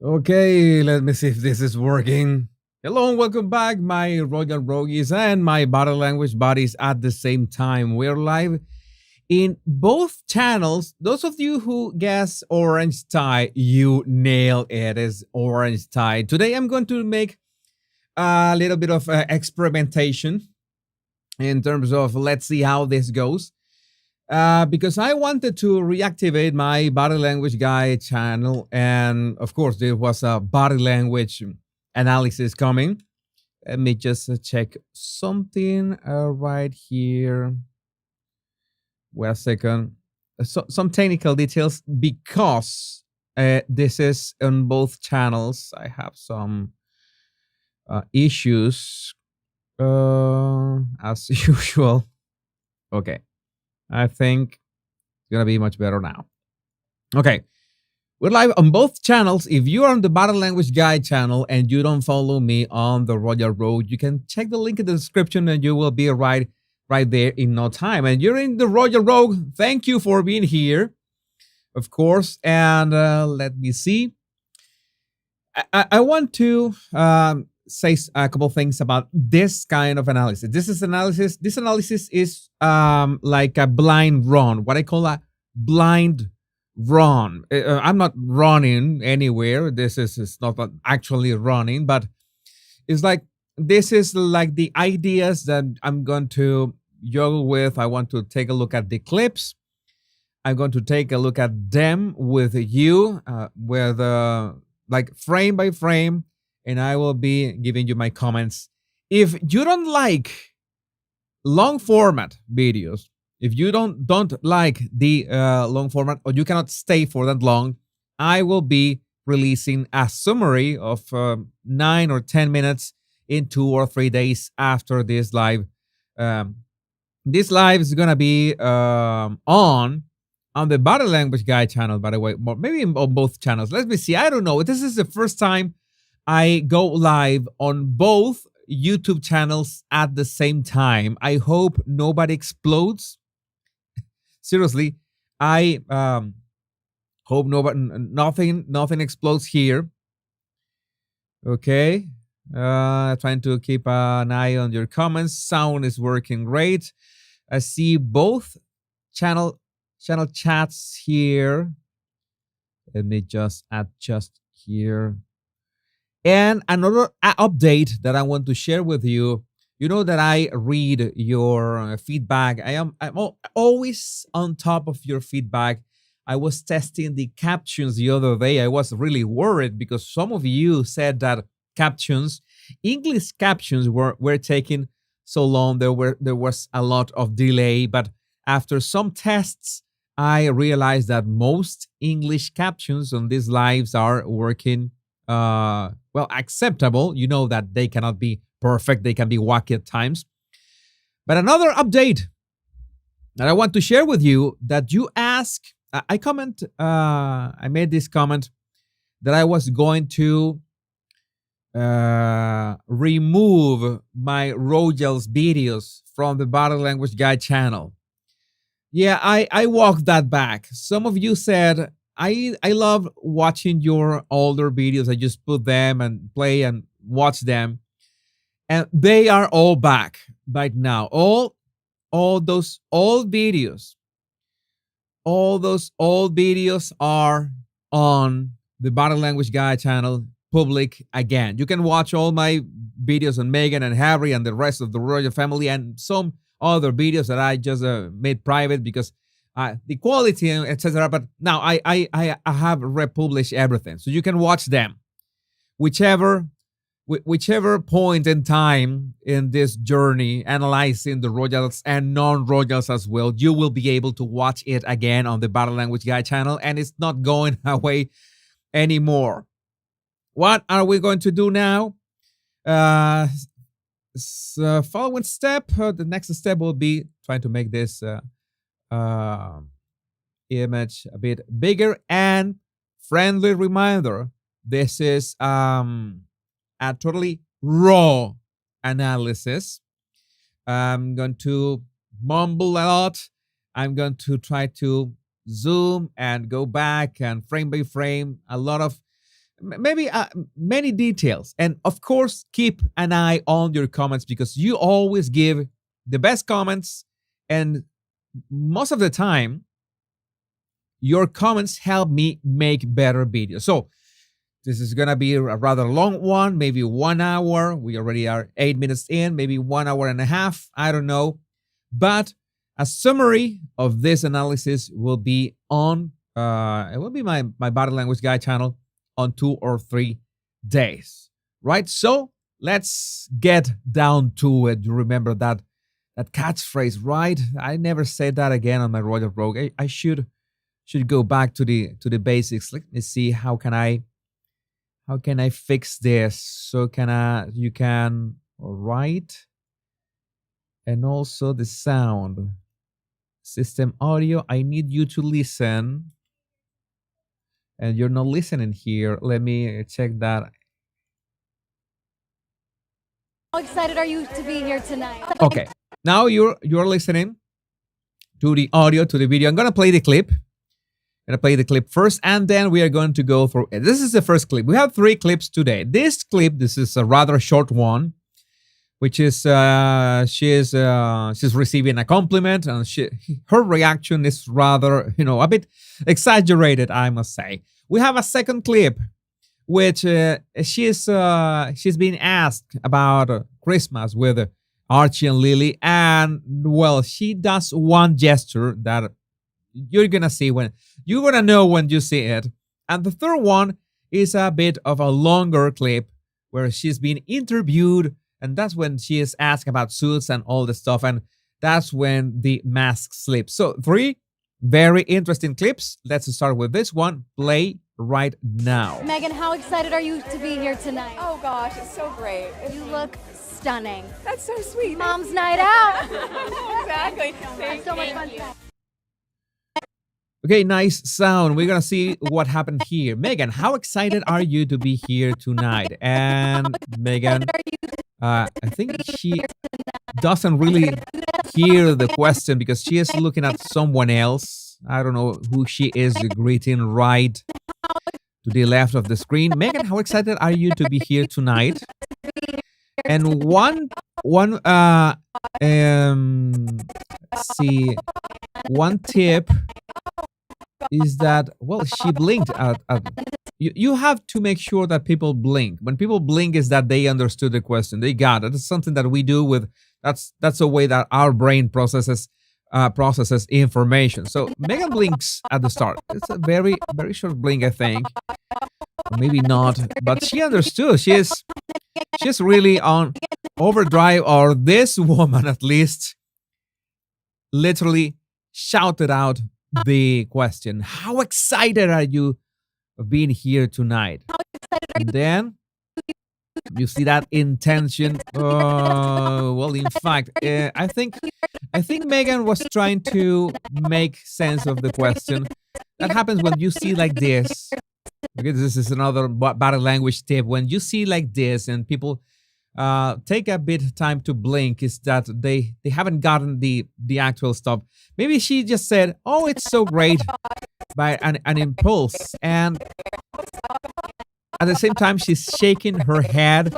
Okay, let me see if this is working. Hello and welcome back, my Royal Rogues and my body language buddies at the same time. We're live in both channels. Those of you who guess orange tie, you nail it as orange tie. Today I'm going to make a little bit of experimentation in terms of let's see how this goes. Because I wanted to reactivate my body language guy channel, and of course, there was a body language analysis coming. Let me just check something right here. Wait a second. Some technical details because this is on both channels. I have some issues as usual. Okay. I think it's going to be much better now. Okay. We're live on both channels. If you are on the Body Language Guide channel and you don't follow me on the Royal Road, you can check the link in the description and you will be right there in no time. And you're in the Royal Road. Thank you for being here, of course. And let me see. I want to say a couple things about this kind of analysis. This analysis is like a blind run, what I call a blind run. I'm not running anywhere. This is not actually running, but it's like this is like the ideas that I'm going to juggle with. I want to take a look at the clips. I'm going to take a look at them with you, with like frame by frame, and I will be giving you my comments. If you don't like long format videos, if you don't like the long format, or you cannot stay for that long, I will be releasing a summary of 9 or 10 minutes in 2 or 3 days after this live. This live is gonna be on the Body Language Guy channel, by the way, maybe on both channels. Let me see. I don't know. This is the first time I go live on both YouTube channels at the same time. I hope nobody explodes. Seriously, I hope nothing explodes here. Okay, trying to keep an eye on your comments. Sound is working great. I see both channel chats here. Let me just adjust here. And another update that I want to share with you. You know that I read your feedback. I'm always on top of your feedback. I was testing the captions the other day. I was really worried because some of you said that English captions were taking so long. There was a lot of delay, but after some tests, I realized that most English captions on these lives are working well, acceptable. You know that they cannot be perfect. They can be wacky at times. But another update that I want to share with you that you ask, I made this comment that I was going to remove my Rojal's videos from the Body Language Guide channel. Yeah, I walked that back. Some of you said, I love watching your older videos. I just put them and play and watch them. And they are all back right now. All those old videos. All those old videos are on the Body Language Guy channel, public again. You can watch all my videos on Meghan and Harry and the rest of the royal family and some other videos that I just made private because the quality, etc. But now I have republished everything, so you can watch them, whichever point in time in this journey, analyzing the royals and non-royals as well. You will be able to watch it again on the Body Language Guy channel, and it's not going away anymore. What are we going to do now? Following step, the next step will be trying to make this image a bit bigger. And friendly reminder, this is a totally raw analysis. I'm going to mumble a lot. I'm going to try to zoom and go back and frame by frame. A lot of maybe many details. And of course, keep an eye on your comments because you always give the best comments. And most of the time, your comments help me make better videos. So this is going to be a rather long one, maybe 1 hour. We already are 8 minutes in, maybe 1 hour and a half. I don't know. But a summary of this analysis will be on, it will be my body language guide channel on 2 or 3 days, right? So let's get down to it. You remember that catchphrase, right? I never said that again on my Royal Rogue. I should go back to the basics. Let me see how can I fix this. So you can write, and also the sound system audio. I need you to listen, and you're not listening here. Let me check that. How excited are you to be here tonight? Okay, now you're listening to the audio, to the video. I'm gonna play the clip. I'm gonna play the clip first, and then we are going to go through it. This is the first clip. We have 3 clips today. This is a rather short one, which is she's receiving a compliment, and her reaction is rather, a bit exaggerated, I must say. We have a second clip, which she's being asked about Christmas with Archie and Lily, and well, she does one gesture that you're gonna see you're gonna know when you see it. And the third one is a bit of a longer clip where she's being interviewed, and that's when she is asked about suits and all the stuff, and that's when the mask slips. So 3 very interesting clips. Let's start with this one. Play right now. Meghan, how excited are you to be here tonight? Oh gosh, it's so great. You look stunning. That's so sweet. Mom's night out. Exactly. Had so much fun. Okay, nice sound. We're gonna see what happened here. Meghan, how excited are you to be here tonight? And Meghan, I think she doesn't really hear the question because she is looking at someone else. I don't know who she is greeting right to the left of the screen. Meghan, how excited are you to be here tonight? And one tip is that, well, she blinked at you have to make sure that people blink. When people blink is that they understood the question. They got it. It's something that we do with, that's a way that our brain processes information. So Meghan blinks at the start. It's a very, very short blink, I think. Or maybe not, but she understood. She's really on overdrive, or this woman at least literally shouted out the question. How excited are you of being here tonight? And then you see that intention. Well, in fact, I think Meghan was trying to make sense of the question. That happens when you see like this. Okay, this is another body language tip. When you see like this and people take a bit of time to blink, is that they haven't gotten the actual stuff. Maybe she just said, "Oh, it's so great," by an impulse, and at the same time she's shaking her head,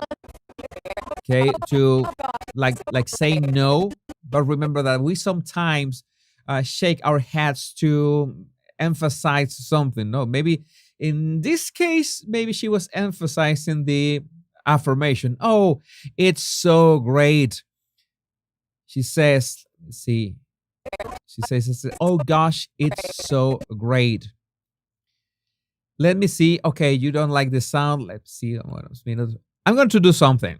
okay, to like saying no. But remember that we sometimes shake our heads to emphasize something. No, maybe in this case, maybe she was emphasizing the affirmation. Oh, it's so great. She says, let's see. She says, oh gosh, it's so great. Let me see. Okay, you don't like the sound. Let's see. I'm going to do something.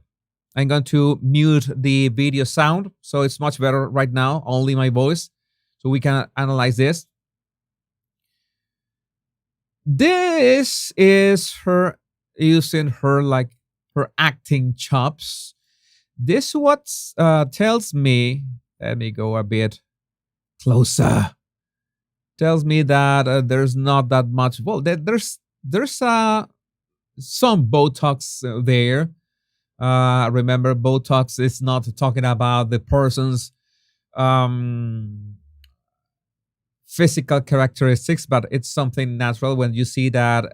I'm going to mute the video sound, so it's much better right now, only my voice, so we can analyze this. This is her using her acting chops. This what tells me, let me go a bit closer, tells me that there's not that much, well, there's some Botox there. Remember, Botox is not talking about the person's physical characteristics, but it's something natural. When you see that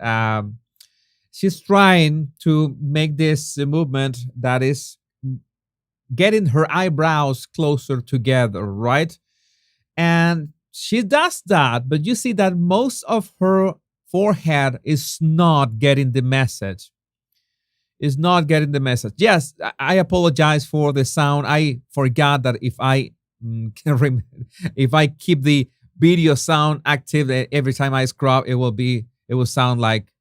she's trying to make this movement that is getting her eyebrows closer together, right? And she does that, but you see that most of her forehead is not getting the message. Is not getting the message. Yes, I apologize for the sound. I forgot that if I can if I keep the video sound active every time I scrub, it will sound like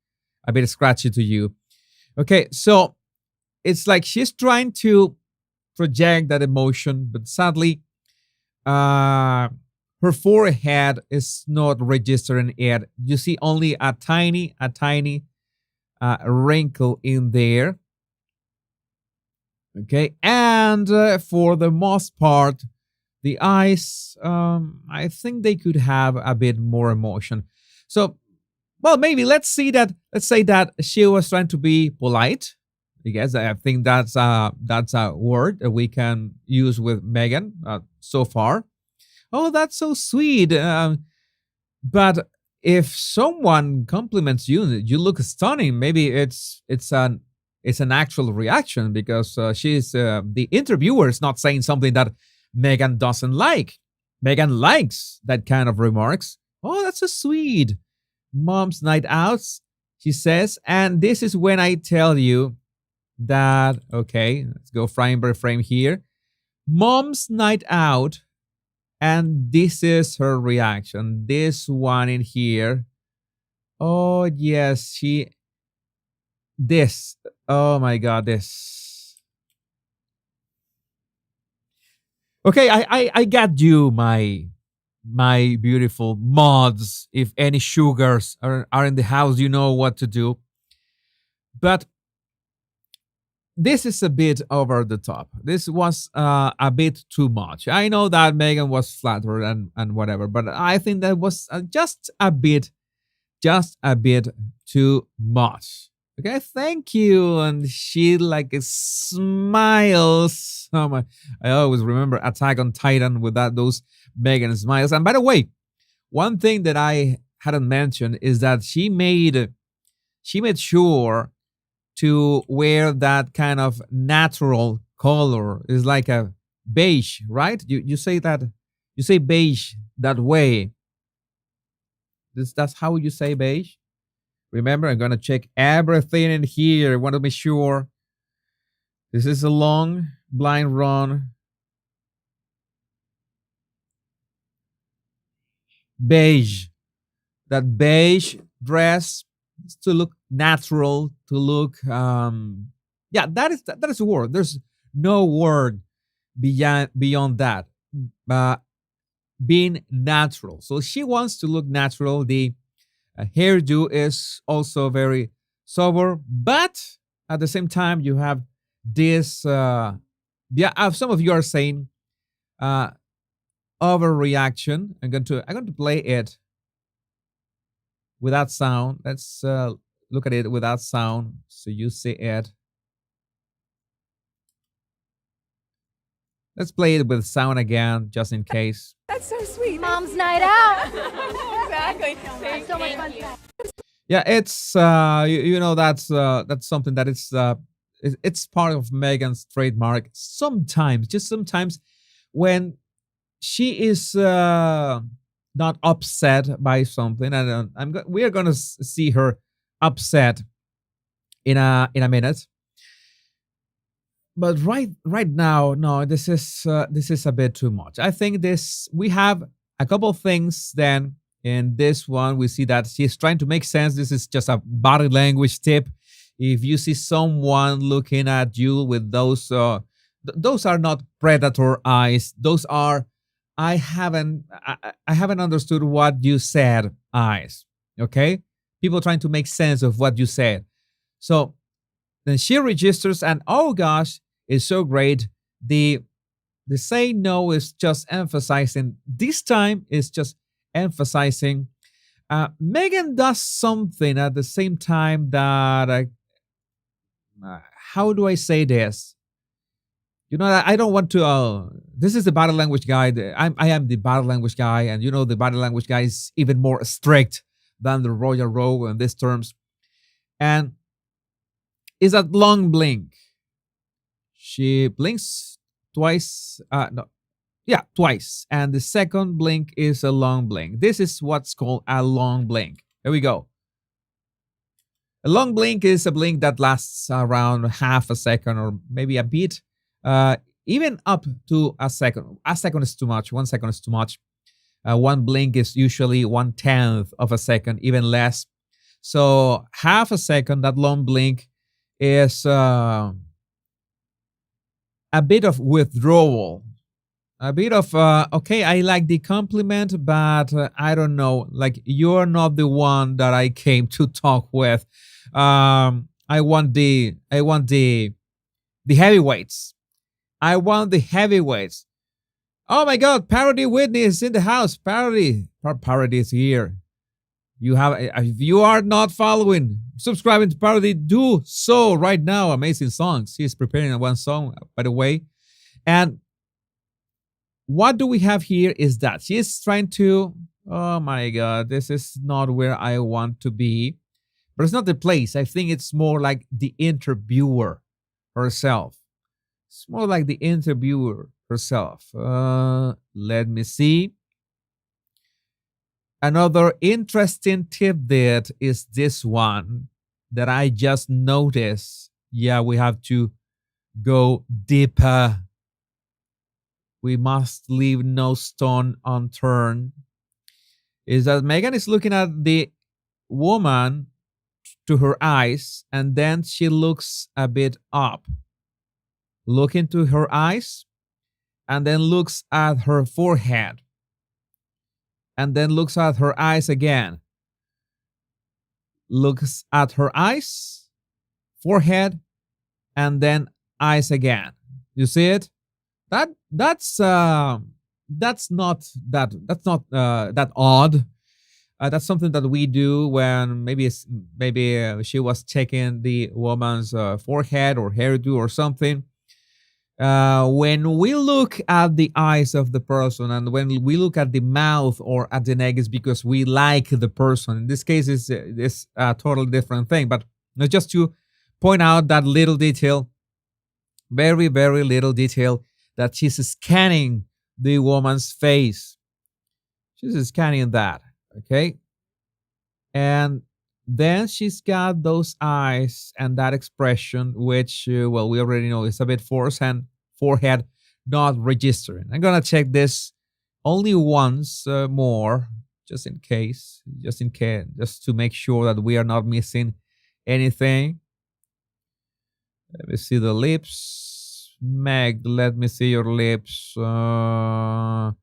a bit scratchy to you. Okay, so it's like she's trying to project that emotion, but sadly, her forehead is not registering it. You see only a tiny wrinkle in there. Okay, and for the most part, the eyes, I think they could have a bit more emotion. So, well, maybe let's see that. Let's say that she was trying to be polite. Yes, I think that's a word that we can use with Meghan so far. Oh, that's so sweet. But if someone compliments you, you look stunning. Maybe it's an actual reaction because she's the interviewer is not saying something that Meghan doesn't like. Meghan likes that kind of remarks. Oh, that's so sweet. Mom's night out, she says, and this is when I tell you that. Okay, let's go frame by frame here. Mom's night out. And this is her reaction. This one in here. Oh, yes, this. Oh my God, this. Okay, I got you, my beautiful mods. If any sugars are in the house, you know what to do. But this is a bit over the top. This was a bit too much. I know that Meghan was flattered and whatever, but I think that was just a bit too much. Okay, thank you. And she like smiles. Oh my! I always remember Attack on Titan with those Meghan smiles. And by the way, one thing that I hadn't mentioned is that she made sure to wear that kind of natural color. Is like a beige, right? You say that, you say beige that way. That's how you say beige. Remember, I'm gonna check everything in here. I want to be sure. This is a long blind run. Beige. That beige dress to look natural, to look yeah, that is a word. There's no word beyond that. Being natural. So she wants to look natural. The hairdo is also very sober, but at the same time you have this some of you are saying overreaction. I'm going to play it without sound. Let's look at it without sound so you see it. Let's play it with sound again, just in case. That's so sweet. Mom's night out. Exactly. It's so much fun. Yeah, it's you know that's something that it's part of Meghan's trademark. Sometimes, just sometimes, when she is not upset by something, and we are gonna see her upset in a minute. But right now, no, this is a bit too much. I think we have a couple of things. Then in this one, we see that she's trying to make sense. This is just a body language tip. If you see someone looking at you with those are not predator eyes. Those are I haven't understood what you said eyes. Okay, people trying to make sense of what you said. So then she registers, and oh gosh, it's so great. The say no is just emphasizing. This time is just emphasizing. Meghan does something at the same time that how do I say this? You know, I don't want to. This is the body language guy. I am the body language guy, and you know the body language guy is even more strict than the royal row in these terms. And is a long blink. She blinks twice. No, yeah, twice. And the second blink is a long blink. This is what's called a long blink. Here we go. A long blink is a blink that lasts around half a second or maybe a bit, even up to a second. A second is too much. 1 second is too much. One blink is usually 1/10 of a second, even less. So half a second, that long blink is a bit of withdrawal. A bit of, okay, I like the compliment, but I don't know. Like, you're not the one that I came to talk with. I want the heavyweights. I want the heavyweights. Oh my God, Parody Whitney is in the house. Parody is here. If you are not following, subscribing to Parody, do so right now. Amazing songs. He's preparing one song, by the way. And what do we have here is that she's trying to, oh my God, this is not where I want to be. But it's not the place. I think it's more like the interviewer herself. It's more like the interviewer herself. Let me see. Another interesting tidbit is this one that I just noticed. Yeah, we have to go deeper. We must leave no stone unturned. Is that Meghan is looking at the woman to her eyes, and then she looks a bit up. Look into her eyes, and then looks at her forehead, and then looks at her eyes again. Looks at her eyes, forehead, and then eyes again. You see it? That's not that odd. That's something that we do when maybe she was checking the woman's forehead or hairdo or something. When we look at the eyes of the person and when we look at the mouth or at the neck, it's because we like the person. In this case, it's a totally different thing. But just to point out that little detail, very, very little detail, that she's scanning the woman's face. She's scanning that. Okay. And then she's got those eyes and that expression, which, well, we already know is a bit forced, and forehead not registering. I'm going to check this only once more, just in case, just to make sure that we are not missing anything. Let me see the lips. Meg, let me see your lips. No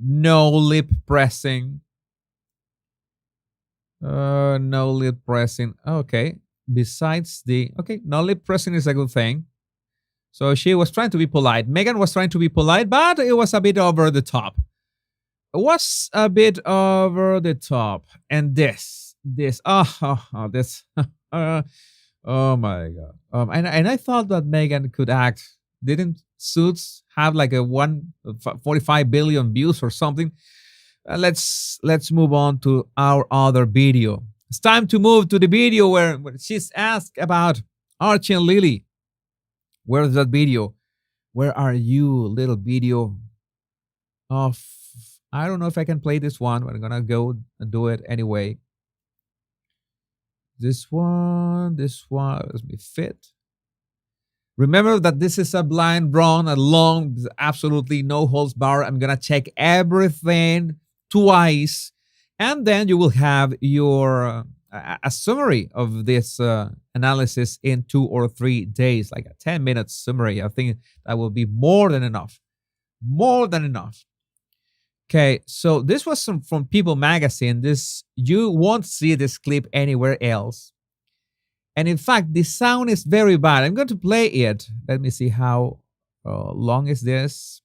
lip pressing. No lip pressing. Okay. Besides no lip pressing is a good thing. So she was trying to be polite. Meghan was trying to be polite, but it was a bit over the top. It was a bit over the top. And this, oh my God. And I thought that Meghan could act. Didn't Suits have like a 145 billion views or something? Let's move on to our other video. It's time to move to the video where she's asked about Archie and Lily. Where's that video? Where are you, little video of... I don't know if I can play this one, but I'm gonna go and do it anyway. This one, let me fit. Remember that this is a blind run, a long, absolutely no holds bar. I'm gonna check everything twice, and then you will have your a summary of this analysis in 2 or 3 days, like a 10-minute summary. I think that will be more than enough. More than enough. Okay, so this was from People Magazine. You won't see this clip anywhere else. And in fact, the sound is very bad. I'm going to play it. Let me see how long is this.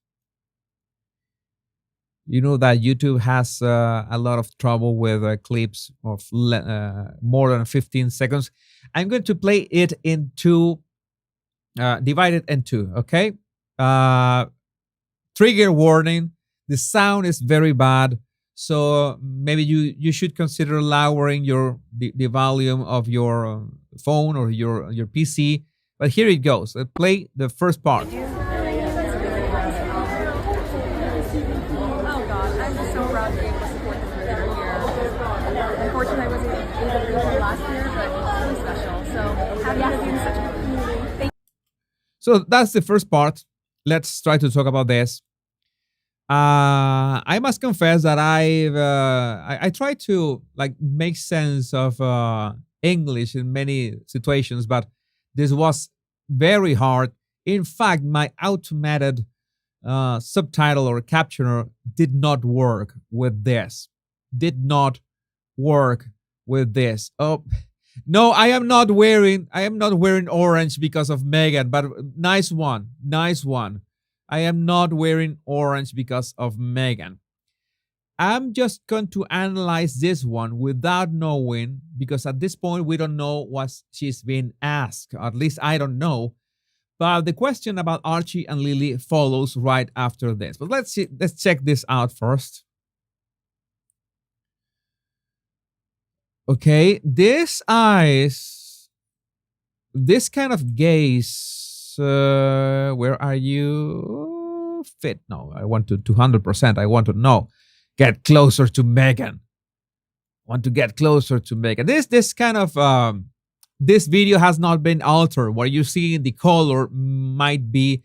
You know that YouTube has a lot of trouble with clips of more than 15 seconds. I'm going to play it in two, divided in two, okay? Trigger warning. The sound is very bad. So maybe you should consider lowering the volume of your phone or your PC. But here it goes. Let's play the first part. Oh gosh, I'm just so proud to be able to support them this year. Unfortunately, I wasn't able to be here last year, but it's really special. So happy to be in such a good community. Thank So that's the first part. Let's try to talk about this. I must confess that I try to like make sense of English in many situations, but this was very hard. In fact, my automated subtitle or captioner did not work with this. Did not work with this. Oh no, I am not wearing orange because of Meghan, but nice one. Nice one. I am not wearing orange because of Meghan. I'm just going to analyze this one without knowing, because at this point we don't know what she's being asked. At least I don't know. But the question about Archie and Lily follows right after this. But let's check this out first. Okay, this eyes, this kind of gaze. Where are you? Fit? No, I want to 200%. I want to know. Get closer to Meghan. Want to get closer to Meghan. This kind of this video has not been altered. What you see in the color might be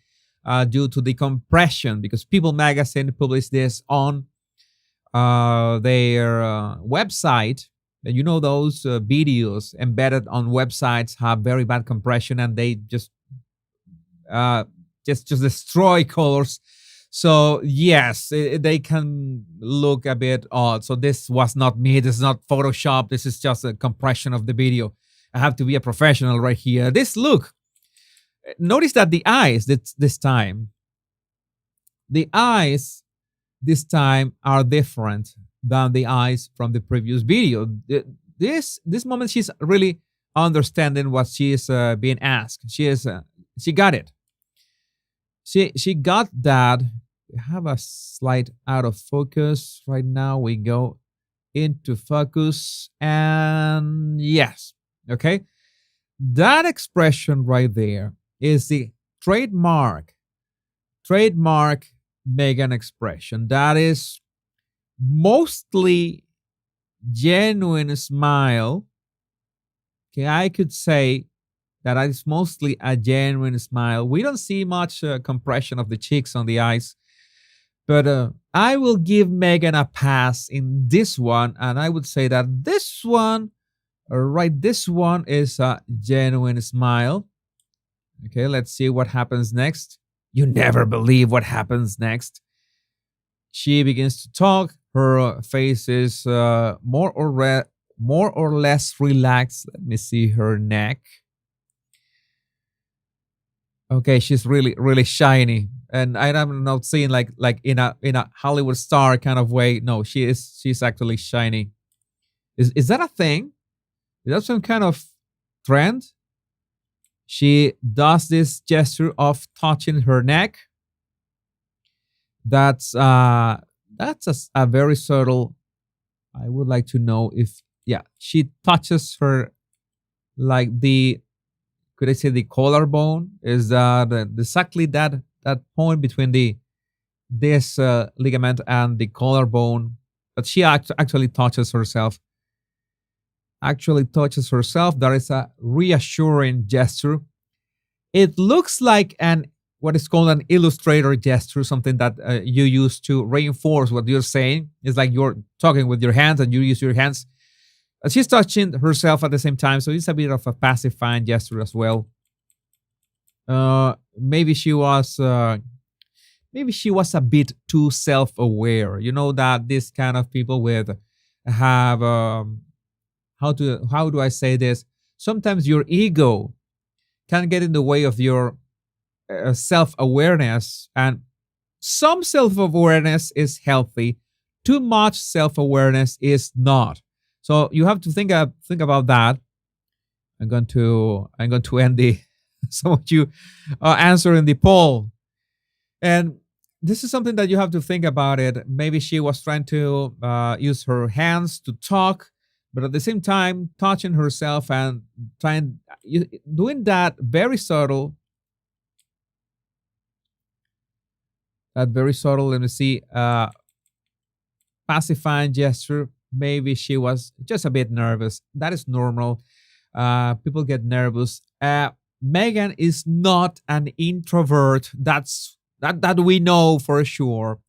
due to the compression, because People Magazine published this on their website. And you know those videos embedded on websites have very bad compression, and they just destroy colors. So yes, they can look a bit odd. So this was not me. This is not Photoshop. This is just a compression of the video. I have to be a professional right here. This look. Notice that the eyes this time are different than the eyes from the previous video. This moment she's really understanding what she is being asked. She got it. She got that. We have a slight out of focus right now. We go into focus, and yes, okay. That expression right there is the trademark Meghan expression. That is mostly genuine smile. Okay, I could say that is mostly a genuine smile. We don't see much compression of the cheeks on the eyes, but I will give Meghan a pass in this one, and I would say that this one, this one is a genuine smile. Okay, let's see what happens next. You never believe what happens next. She begins to talk. Her face is more or less relaxed. Let me see her neck. Okay, she's really shiny, and I'm not seeing like in a Hollywood star kind of way. No, she's actually shiny. Is that a thing? Is that some kind of trend? She does this gesture of touching her neck. That's a very subtle. I would like to know if she touches her like the. Could I say the collarbone? Is that exactly that point between this ligament and the collarbone? But she actually touches herself. That is a reassuring gesture. It looks like what is called an illustrator gesture, something that you use to reinforce what you're saying. It's like you're talking with your hands and you use your hands. She's touching herself at the same time, so it's a bit of a pacifying gesture as well. Maybe she was a bit too self-aware. You know that this kind of people have how do I say this? Sometimes your ego can get in the way of your self-awareness, and some self-awareness is healthy. Too much self-awareness is not. So you have to think about that. I'm going to end some of you answering the poll. And this is something that you have to think about it. Maybe she was trying to use her hands to talk, but at the same time touching herself and doing that very subtle, let me see, pacifying gesture. Maybe she was just a bit nervous. That is normal. People get nervous. Meghan is not an introvert. That we know for sure.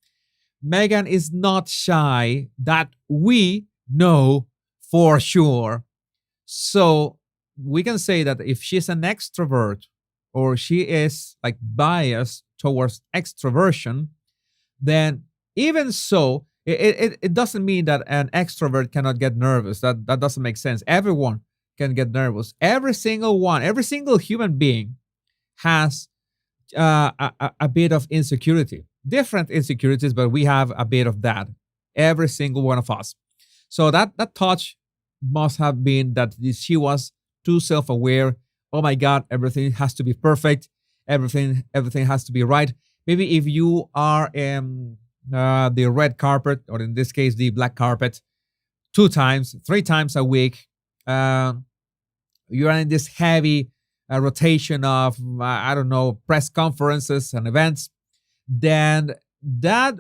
Meghan is not shy. That we know for sure. So we can say that if she's an extrovert or she is like biased towards extroversion, then even so, it doesn't mean that an extrovert cannot get nervous. That doesn't make sense. Everyone can get nervous. Every single one, every single human being has a bit of insecurity, different insecurities, but we have a bit of that. Every single one of us. So that touch must have been that she was too self-aware. Oh my God, everything has to be perfect. Everything has to be right. Maybe if you are the red carpet, or in this case the black carpet, 2 times, 3 times a week, you're in this heavy rotation of I don't know, press conferences and events, then that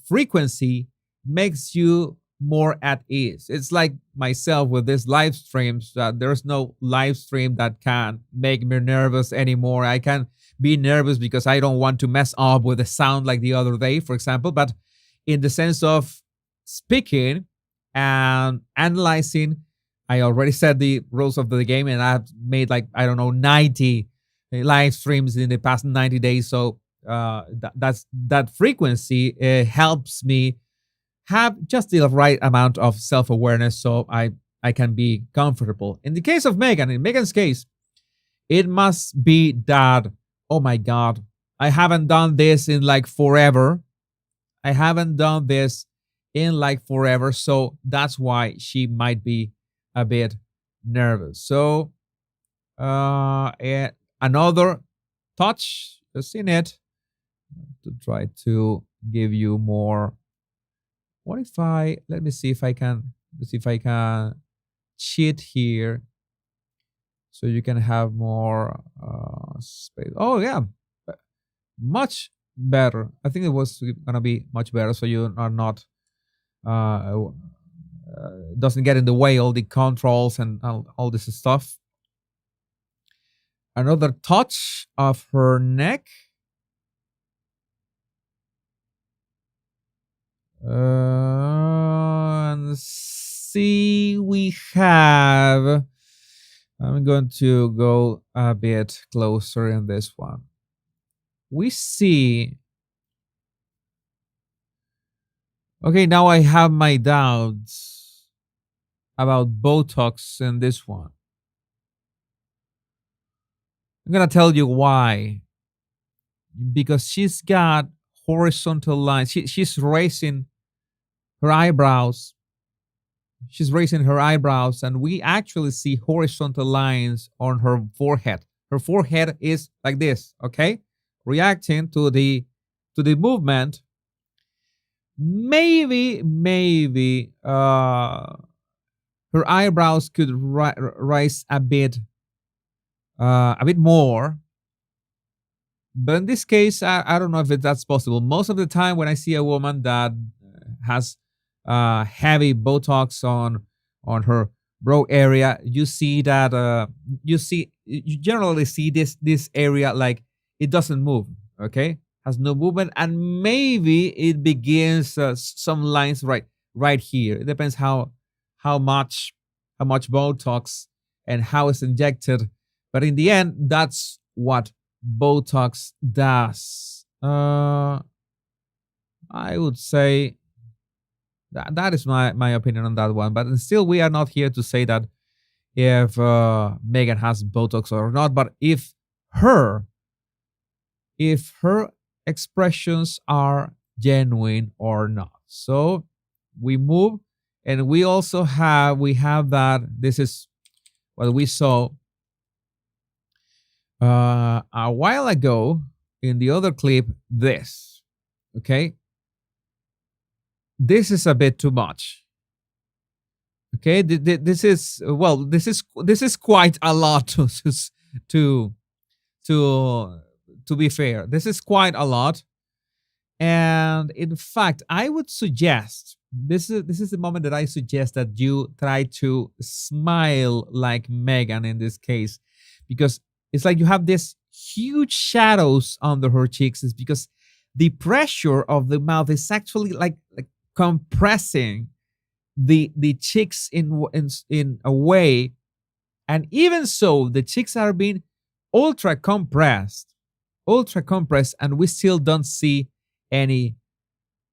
frequency makes you more at ease. It's like myself with this live streams. There's no live stream that can make me nervous anymore. I can be nervous because I don't want to mess up with the sound like the other day, for example. But in the sense of speaking and analyzing, I already said the rules of the game, and I've made like, I don't know, 90 live streams in the past 90 days. So that frequency helps me have just the right amount of self-awareness so I can be comfortable. In the case of Meghan, in Meghan's case, it must be that, oh my God, I haven't done this in like forever. I haven't done this in like forever. So that's why she might be a bit nervous. So another touch, just in it, to try to give you more. What if let me see if I can cheat here so you can have more space. Oh yeah, much better. I think it was gonna be much better, so you are not doesn't get in the way, all the controls and all this stuff. Another touch of her neck. And see, we have. I'm going to go a bit closer in this one. We see. Okay, now I have my doubts about Botox in this one. I'm gonna tell you why. Because she's got horizontal lines. She's raising her eyebrows. She's raising her eyebrows, and we actually see horizontal lines on her forehead. Her forehead is like this, okay? Reacting to the movement. Maybe her eyebrows could rise a bit more. But in this case, I don't know if that's possible. Most of the time when I see a woman that has heavy Botox on her brow area, you see that you generally see this area like it doesn't move, okay? Has no movement, and maybe it begins some lines right here. It depends how much Botox and how it's injected, but in the end, that's what Botox does. I would say that is my opinion on that one. But still, we are not here to say that if Meghan has Botox or not, but if her expressions are genuine or not. So we move, and we have that. This is what we saw a while ago in the other clip. This Okay, this is a bit too much. Okay, this is this is quite a lot to to to be fair. This is quite a lot, and in fact, I would suggest this is the moment that I suggest that you try to smile like Meghan in this case, because it's like you have this huge shadows under her cheeks. Is because the pressure of the mouth is actually like compressing the cheeks in a way, and even so the cheeks are being ultra compressed, and we still don't see any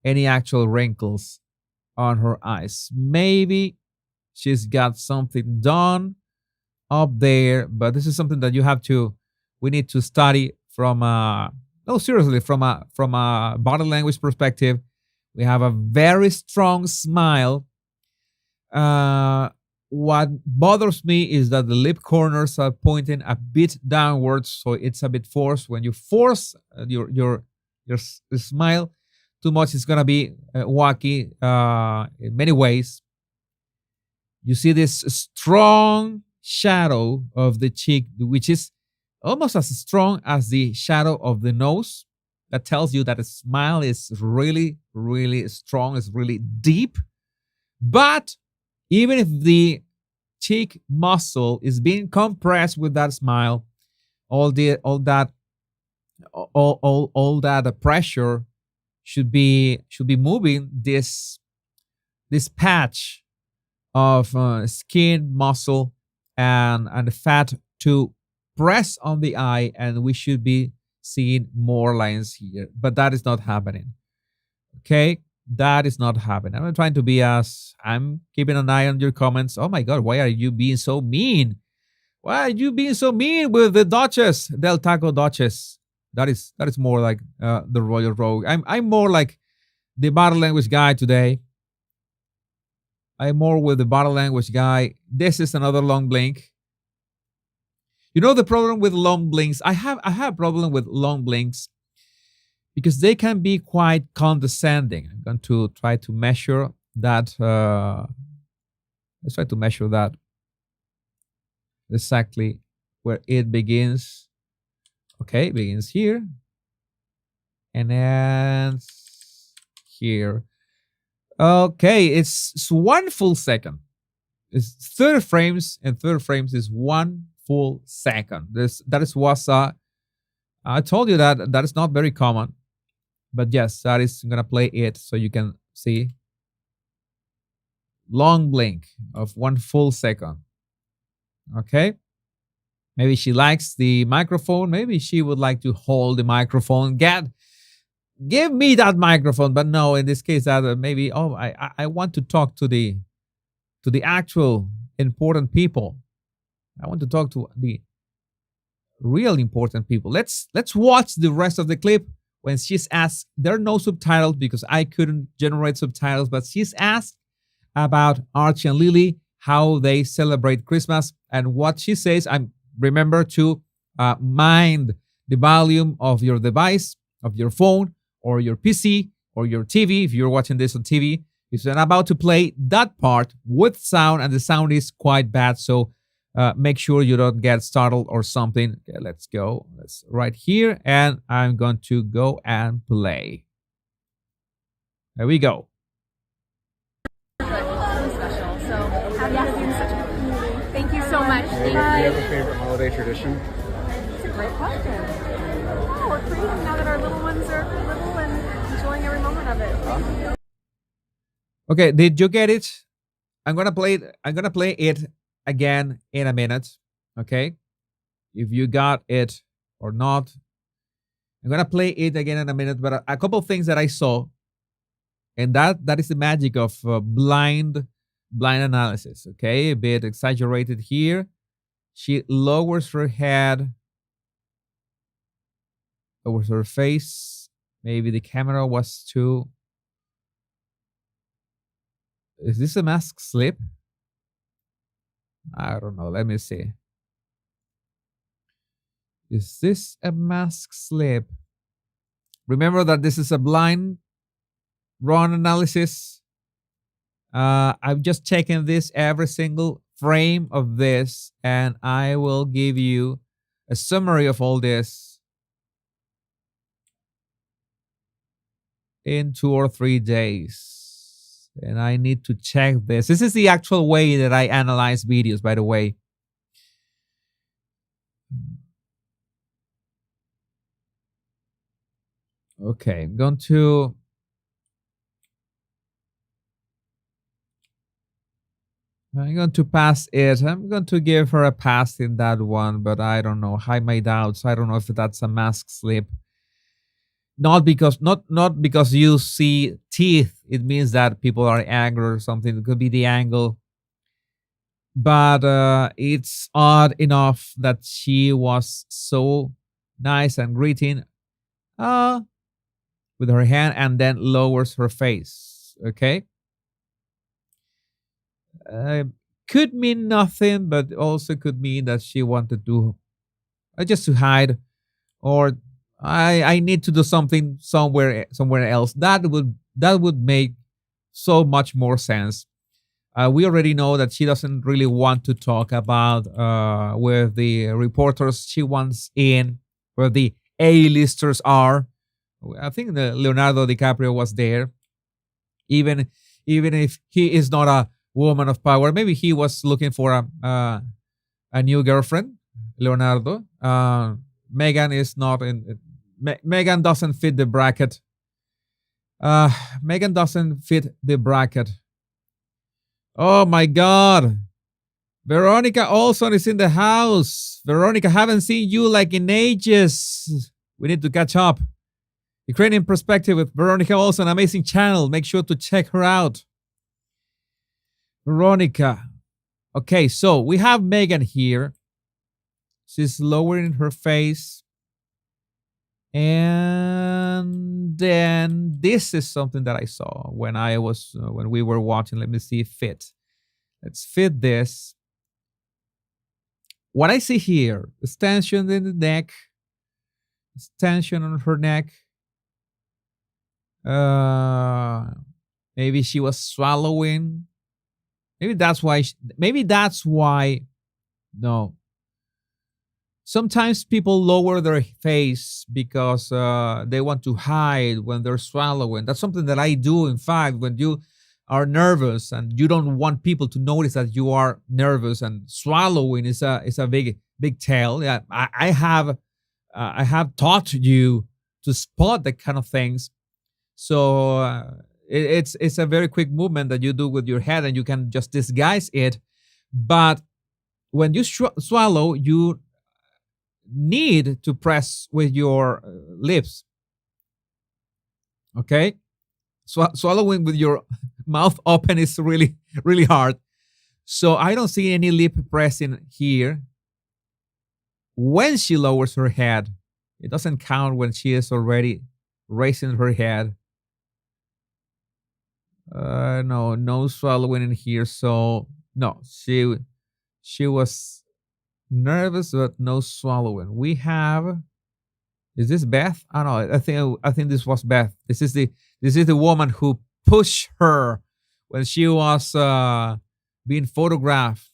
actual wrinkles on her eyes. Maybe she's got something done up there, but this is something that we need to study from no, seriously, from a body language perspective. We have a very strong smile. What bothers me is that the lip corners are pointing a bit downwards, so it's a bit forced. When you force your smile too much, it's gonna be wacky in many ways. You see this strong shadow of the cheek, which is almost as strong as the shadow of the nose. That tells you that a smile is really, really strong, is really deep. But even if the cheek muscle is being compressed with that smile, all that pressure should be moving this patch of skin muscle and fat to press on the eye, and we should be seeing more lines here, but that is not happening. Okay, that is not happening. I'm not trying to be I'm keeping an eye on your comments. Oh my god, why are you being so mean? Why are you being so mean with the Duchess, Del Taco Duchess? That is more like the Royal Rogue. I'm more like the body language guy today. I'm more with the body language guy. This is another long blink. You know the problem with long blinks? I have a problem with long blinks because they can be quite condescending. I'm going to try to measure that. Let's try to measure that exactly where it begins. Okay, it begins here and ends here. Okay, it's 1 full second. It's 30 frames, and 30 frames is 1 full second. That is what I told you that is not very common, but yes, that is gonna play it so you can see long blink of 1 full second. Okay, maybe she likes the microphone. Maybe she would like to hold the microphone. Give me that microphone. But no, in this case, that maybe I want to talk to the actual important people. I want to talk to the real important people. Let's watch the rest of the clip when she's asked. There are no subtitles because I couldn't generate subtitles, but she's asked about Archie and Lily, how they celebrate Christmas, and what she says. Remember to mind the volume of your device, of your phone or your PC or your TV. If you're watching this on TV, it's about to play that part with sound, and the sound is quite bad. So make sure you don't get startled or something. Okay, let's go. Let's right here, and I'm going to go and play. There we go. Really special. So happy to be in such a community. Thank you so much. Do you have a favorite holiday tradition? It's a great question. Oh, we're creating now that our little ones are little and enjoying every moment of it. Okay, did you get it? I'm gonna play it again in a minute. Okay, if you got it or not, I'm gonna play it again in a minute. But a couple of things that I saw, and that is the magic of blind analysis. Okay, a bit exaggerated here. She lowers her head, lowers her face. Maybe the camera was too. Is this a mask slip? I don't know. Let me see. Is this a mask slip? Remember that this is a blind run analysis. I'm just checking this every single frame of this, and I will give you a summary of all this in 2 or 3 days. And I need to check this. This is the actual way that I analyze videos, by the way. Okay, I'm going to pass it. I'm going to give her a pass in that one, but I don't know. I have my doubts. I don't know if that's a mask slip. Not because you see teeth, it means that people are angry or something. It could be the angle. But it's odd enough that she was so nice and greeting with her hand and then lowers her face. Okay. Could mean nothing, but also could mean that she wanted to just to hide, or I need to do something somewhere else. That would make so much more sense. We already know that she doesn't really want to talk about where the reporters she wants in, where the A-listers are. I think the Leonardo DiCaprio was there, even if he is not a woman of power. Maybe he was looking for a new girlfriend. Leonardo. Meghan is not in. Meghan doesn't fit the bracket. Meghan doesn't fit the bracket. Oh my God. Veronica Olson is in the house. Veronica, haven't seen you like in ages. We need to catch up. Ukrainian Perspective with Veronica Olson, amazing channel. Make sure to check her out. Veronica. Okay, so we have Meghan here. She's lowering her face. And then this is something that I saw when we were watching. Let me see fit. Let's fit this. What I see here is tension in the neck. It's tension on her neck. Maybe she was swallowing. Maybe that's why. No. Sometimes people lower their face because they want to hide when they're swallowing. That's something that I do. In fact, when you are nervous and you don't want people to notice that you are nervous, and swallowing is a big tell. Yeah, I have taught you to spot that kind of things. So it's a very quick movement that you do with your head, and you can just disguise it. But when you swallow, you need to press with your lips. Okay? Swallowing with your mouth open is really, really hard. So I don't see any lip pressing here. When she lowers her head, it doesn't count when she is already raising her head. No swallowing in here. So no, she was nervous, but no swallowing. We have. Is this Beth? I don't know. I think this was Beth. This is the woman who pushed her when she was being photographed.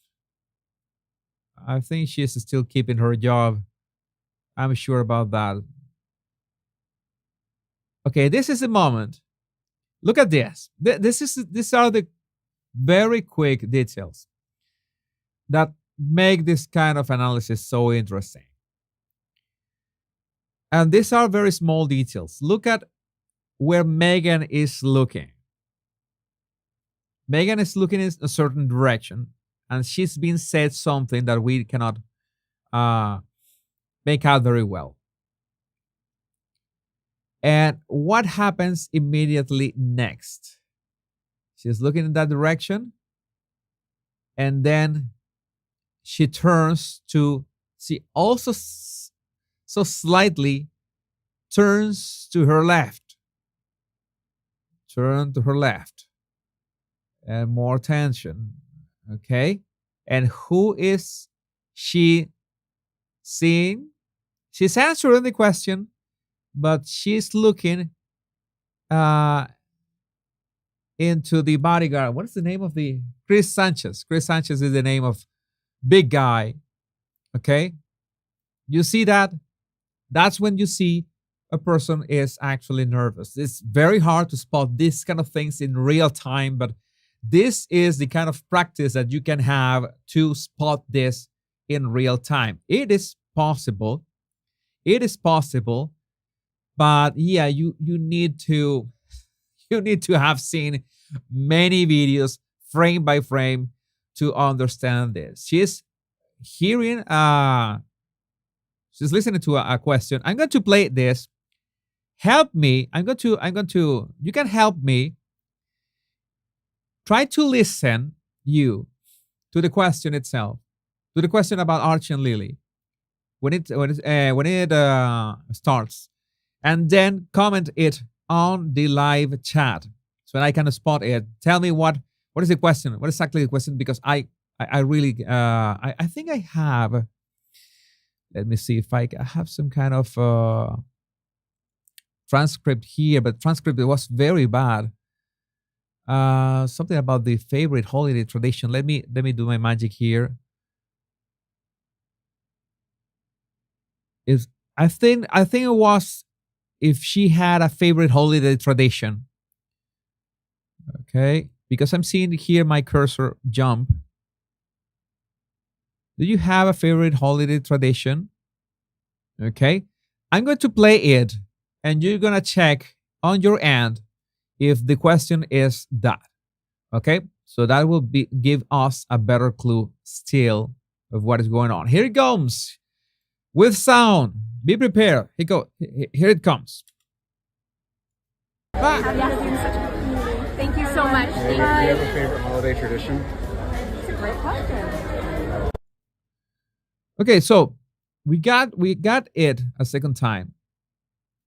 I think she's still keeping her job. I'm sure about that. Okay, this is the moment. Look at this. These are the very quick details that make this kind of analysis so interesting. And these are very small details. Look at where Meghan is looking. Meghan is looking in a certain direction, and she's been said something that we cannot make out very well. And what happens immediately next? She's looking in that direction, and then she turns to, she also so slightly turns to her left. Turn to her left. And more tension. Okay? And who is she seeing? She's answering the question, but she's looking uh into the bodyguard. What is the name of the Chris Sanchez? Chris Sanchez is the name of big guy. Okay, you see that? That's when you see a person is actually nervous. It's very hard to spot these kind of things in real time, but this is the kind of practice that you can have to spot this in real time. It is possible. It is possible, but yeah, you need to you need to have seen many videos frame by frame to understand this. She's hearing she's listening to a question. I'm going to play this. Help me. I'm going to you can help me. Try to listen you to the question itself, to the question about Archie and Lily when it starts, and then comment it on the live chat so that I can spot it. Tell me what is the question? What exactly the question? Because I really I think I have. Let me see if I have some kind of transcript here, but transcript was very bad. Something about the favorite holiday tradition. Let me do my magic here. Is I think it was if she had a favorite holiday tradition. Okay, because I'm seeing here my cursor jump. Do you have a favorite holiday tradition? Okay, I'm going to play it, and you're gonna check on your end if the question is that. Okay, so that will give us a better clue still of what is going on. Here it comes with sound. Be prepared. Here it comes. Happy to be in such a community. Thank you so much. Do you have a favorite holiday tradition? It's a great question. Okay, so we got it a second time,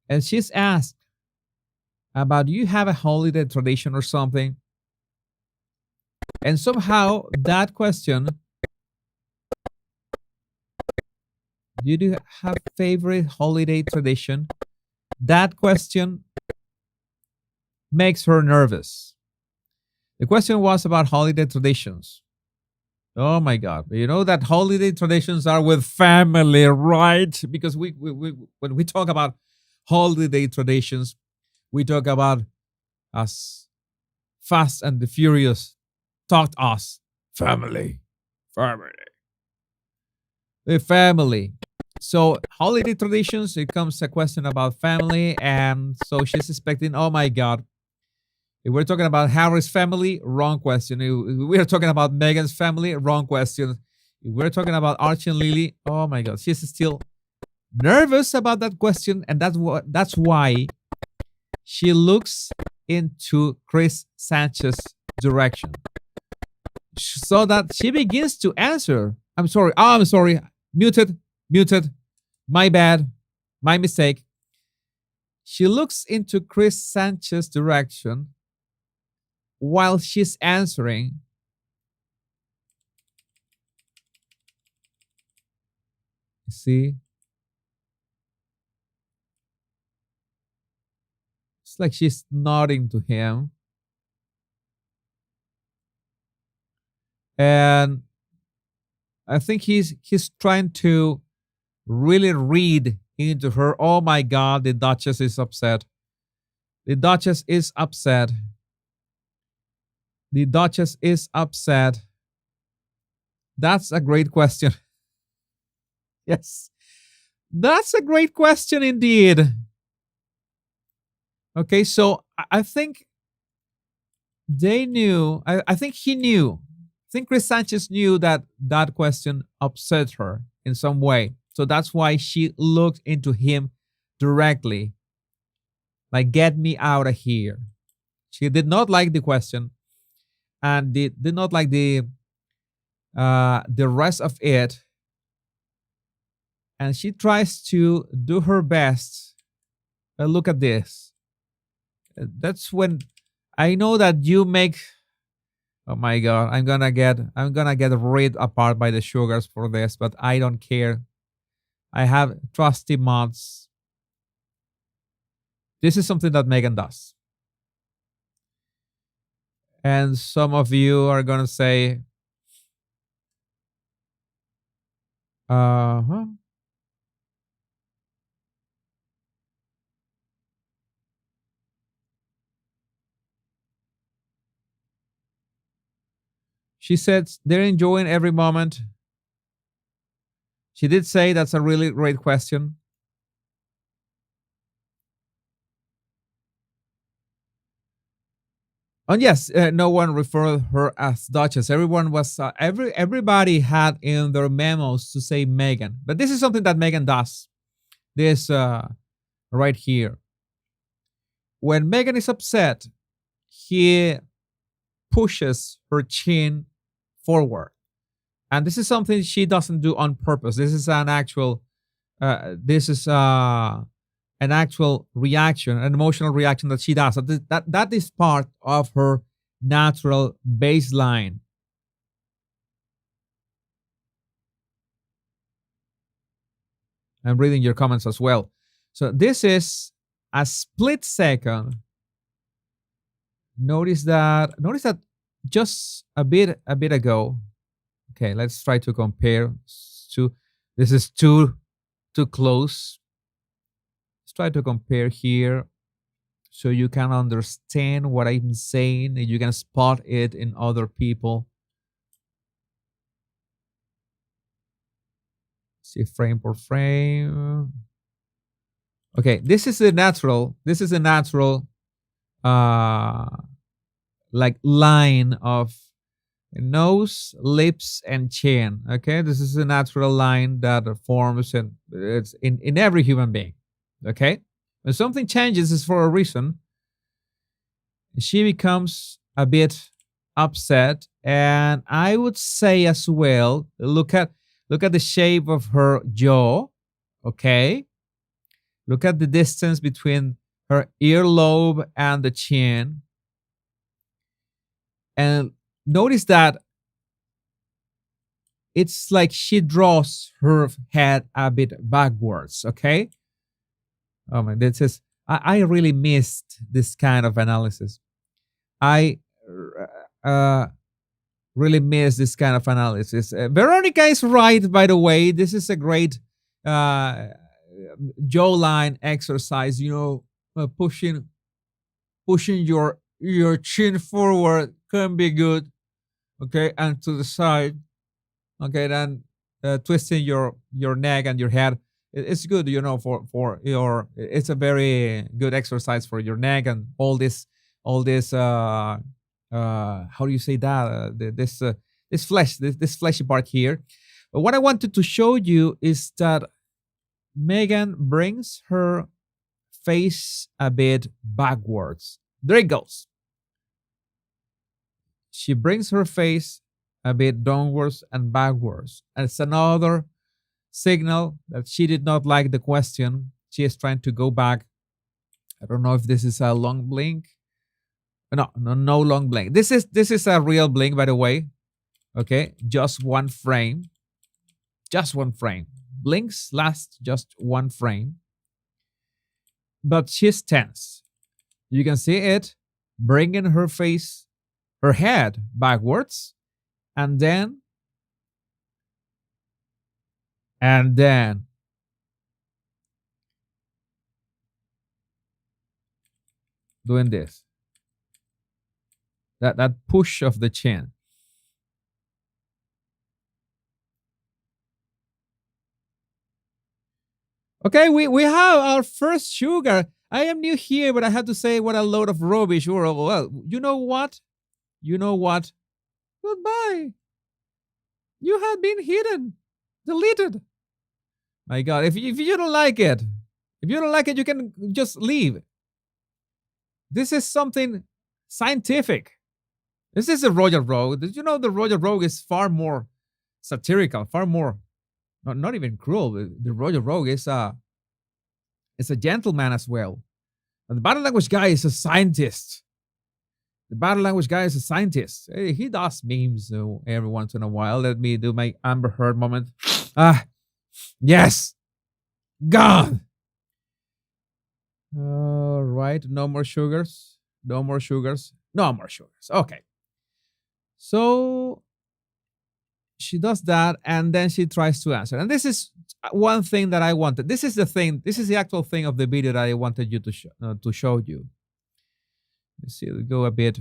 and she's asked about, do you have a holiday tradition or something? And somehow that question, do you have favorite holiday tradition? That question makes her nervous. The question was about holiday traditions. Oh my God. You know that holiday traditions are with family, right? Because we when we talk about holiday traditions, we talk about us Fast and the Furious taught us family. The family. So holiday traditions, it comes a question about family, and so she's expecting, oh my God. If we're talking about Harry's family, wrong question. If we're talking about Meghan's family, wrong question. If we're talking about Archie and Lily, oh my God, she's still nervous about that question, and that's why she looks into Chris Sanchez's direction, so that she begins to answer. I'm sorry. Oh, I'm sorry. Muted. My bad. My mistake. She looks into Chris Sanchez's direction while she's answering. See? It's like she's nodding to him. And I think he's trying to really read into her. Oh my God, the Duchess is upset. The Duchess is upset. The Duchess is upset. That's a great question. Yes, that's a great question indeed. Okay, so I think they knew. I think he knew. I think Chris Sanchez knew that that question upset her in some way. So that's why she looked into him directly. Like, get me out of here. She did not like the question, and did not like the rest of it. And she tries to do her best. Look at this. That's when I know that you make. Oh my God, I'm gonna get ripped apart by the sugars for this, but I don't care. I have trusty mods. This is something that Meghan does. And some of you are going to say, huh. She said they're enjoying every moment. She did say that's a really great question. And yes, no one referred her as Duchess. Everyone was everybody had in their memos to say Meghan. But this is something that Meghan does. This right here. When Meghan is upset, he pushes her chin forward, and this is something she doesn't do on purpose. This is an actual. This is an actual reaction, an emotional reaction that she does. That is part of her natural baseline. I'm reading your comments as well. So this is a split second. Notice that just a bit ago. Okay, let's try to compare. This is too close. Let's try to compare here so you can understand what I'm saying and you can spot it in other people. See frame per frame. Okay, this is a natural like line of nose, lips, and chin. Okay, this is a natural line that forms, and it's in every human being. Okay, when something changes, it's for a reason. She becomes a bit upset, and I would say as well, look at the shape of her jaw. Okay, look at the distance between her earlobe and the chin. And notice that it's like she draws her head a bit backwards, okay? Oh my, this is, I really missed this kind of analysis. I really miss this kind of analysis. Veronica is right, by the way. This is a great jawline exercise, pushing your chin forward can be good, okay, and to the side, okay, then twisting your neck and your head, it's good, for your, it's a very good exercise for your neck and all this how do you say that, this flesh, this fleshy part here. But what I wanted to show you is that Meghan brings her face a bit backwards. There it goes. She brings her face a bit downwards and backwards. And it's another signal that she did not like the question. She is trying to go back. I don't know if this is a long blink. No long blink. This is a real blink, by the way. Okay, just one frame. Just one frame. Blinks last just one frame. But she's tense. You can see it bringing her face, her head backwards, and then doing this. That push of the chin. Okay, we have our first sugar. I am new here, but I have to say what a load of rubbish. Well, you know what? Goodbye. You have been hidden, deleted. My God, if you don't like it, you can just leave. This is something scientific. This is a Royal Rogue. Did you know the Royal Rogue is far more satirical, far more, not even cruel. The Royal Rogue is a gentleman as well. And the body language guy is a scientist. He does memes every once in a while. Let me do my Amber Heard moment. Yes. God. All right? No more sugars. No more sugars. No more sugars. Okay. So she does that and then she tries to answer. And this is one thing that I wanted. This is the thing. This is the actual thing of the video that I wanted you to show you. Let's see. Let's go a bit.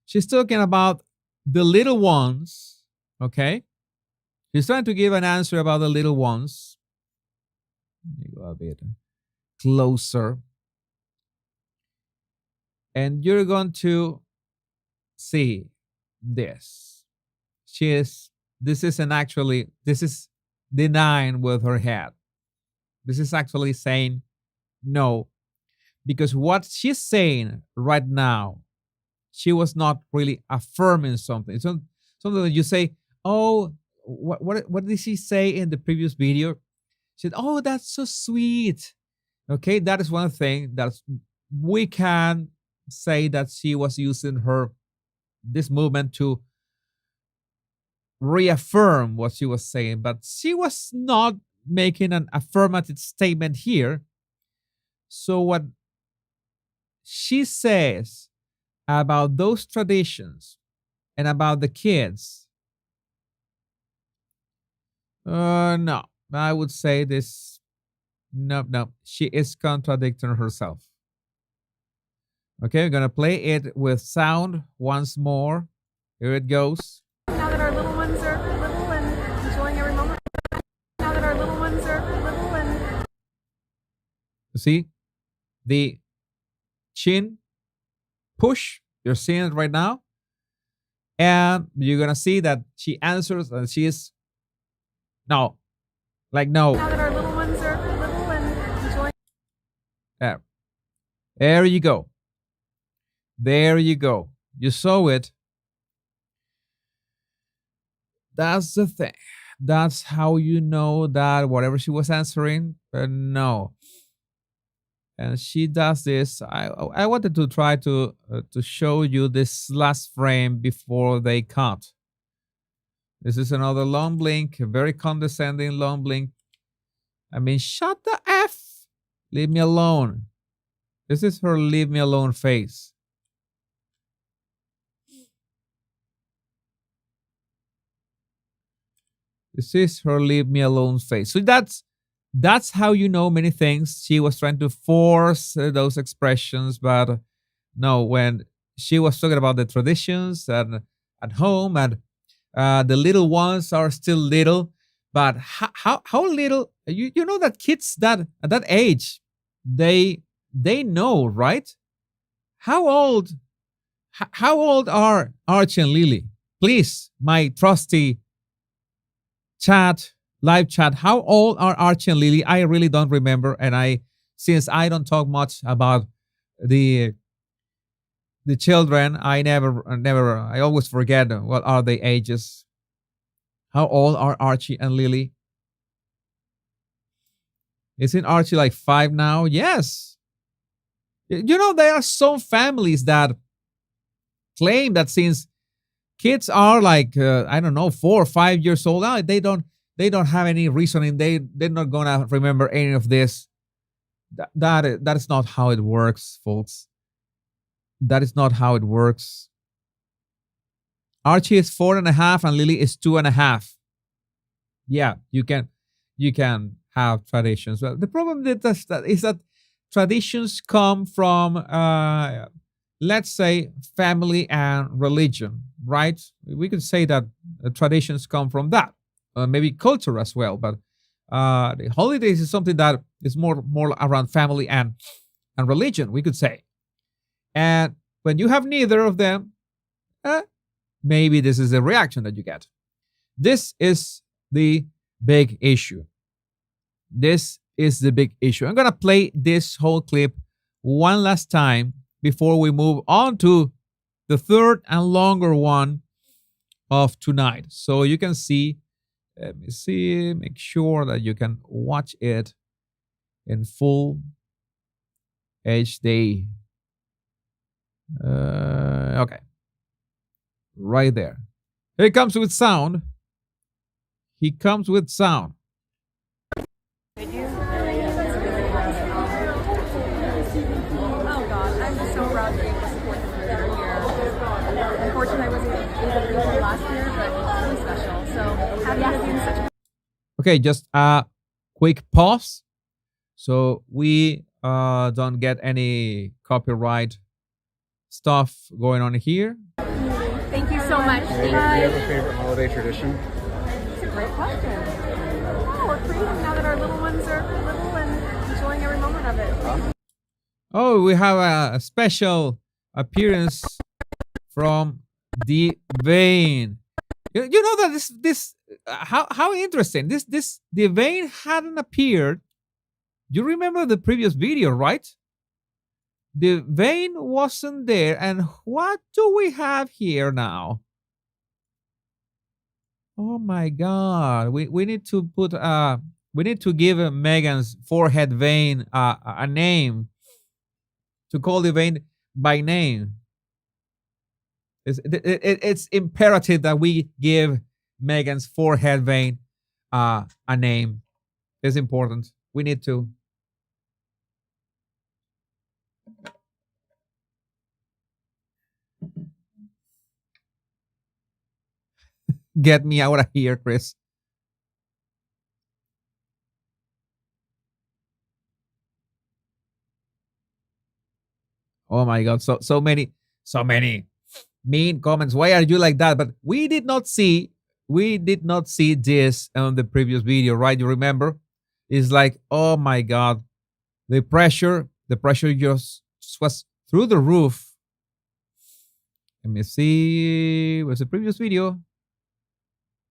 She's talking about the little ones. Okay. She's trying to give an answer about the little ones. Let me go a bit closer. And you're going to see this. This is denying with her head. This is actually saying no, because what she's saying right now, she was not really affirming something. It's something that you say, oh, what did she say in the previous video? She said, oh, that's so sweet. Okay, that is one thing that we can say that she was using this movement to reaffirm what she was saying, but she was not making an affirmative statement here. So what she says about those traditions and about the kids, no, I would say this, no, she is contradicting herself. Okay, we're gonna play it with sound once more. Here it goes. Now that our little ones are little and enjoying every moment. Now that our little ones are little and... See the chin push? You're seeing it right now. And you're gonna see that she answers and she is no. Like no. Now that our little ones are little and enjoying... There you go. There you go. You saw it. That's the thing. That's how you know that whatever she was answering, no. And she does this. I wanted to try to show you this last frame before they cut. This is another long blink, a very condescending long blink. I mean, shut the F. Leave me alone. This is her leave me alone face. This is her leave me alone face. So that's how you know many things. She was trying to force those expressions, but no, when she was talking about the traditions and at home and the little ones are still little, but how little, you know that kids that at that age, they know, right? How old are Archie and Lily? Please, my trusty live chat, how old are Archie and Lily? I really don't remember, and since I don't talk much about the children, I always forget what are the ages. How old are Archie and Lily? Isn't Archie like 5 now? Yes. You know, there are some families that claim that since kids are like, I don't know, 4 or 5 years old, they don't have any reasoning. They're not going to remember any of this. That is not how it works, folks. That is not how it works. Archie is 4.5 and Lily is 2.5. Yeah, you can have traditions. Well, the problem is that traditions come from, let's say, family and religion, right? We could say that traditions come from that. Maybe culture as well, but the holidays is something that is more around family and religion, we could say. And when you have neither of them, maybe this is the reaction that you get. This is the big issue. This is the big issue. I'm going to play this whole clip one last time before we move on to the third and longer one of tonight. So you can see, let me see, make sure that you can watch it in full HD. Okay. Right there. Here it comes with sound. He comes with sound. Unfortunately, I wasn't able to be here last year, but it's really special. So happy to be in such a Okay, just a quick pause so we don't get any copyright stuff going on here. community. Thank you so much. Do you have a favorite holiday tradition? It's a great question. Oh, we're creating now that our little ones are little and enjoying every moment of it. Oh, we have a special appearance from the vein. You know that this how interesting this the vein hadn't appeared. You remember the previous video, right? The vein wasn't there, and what do we have here now? Oh my God! We need to put we need to give Meghan's forehead vein a name, to call the vein by name. It's imperative that we give Meghan's forehead vein a name. It's important. We need to. Get me out of here, Chris. Oh my God! So many mean comments. Why are you like that? But we did not see this on the previous video, right? You remember? It's like, oh my God, the pressure just was through the roof. Let me see. What's the previous video?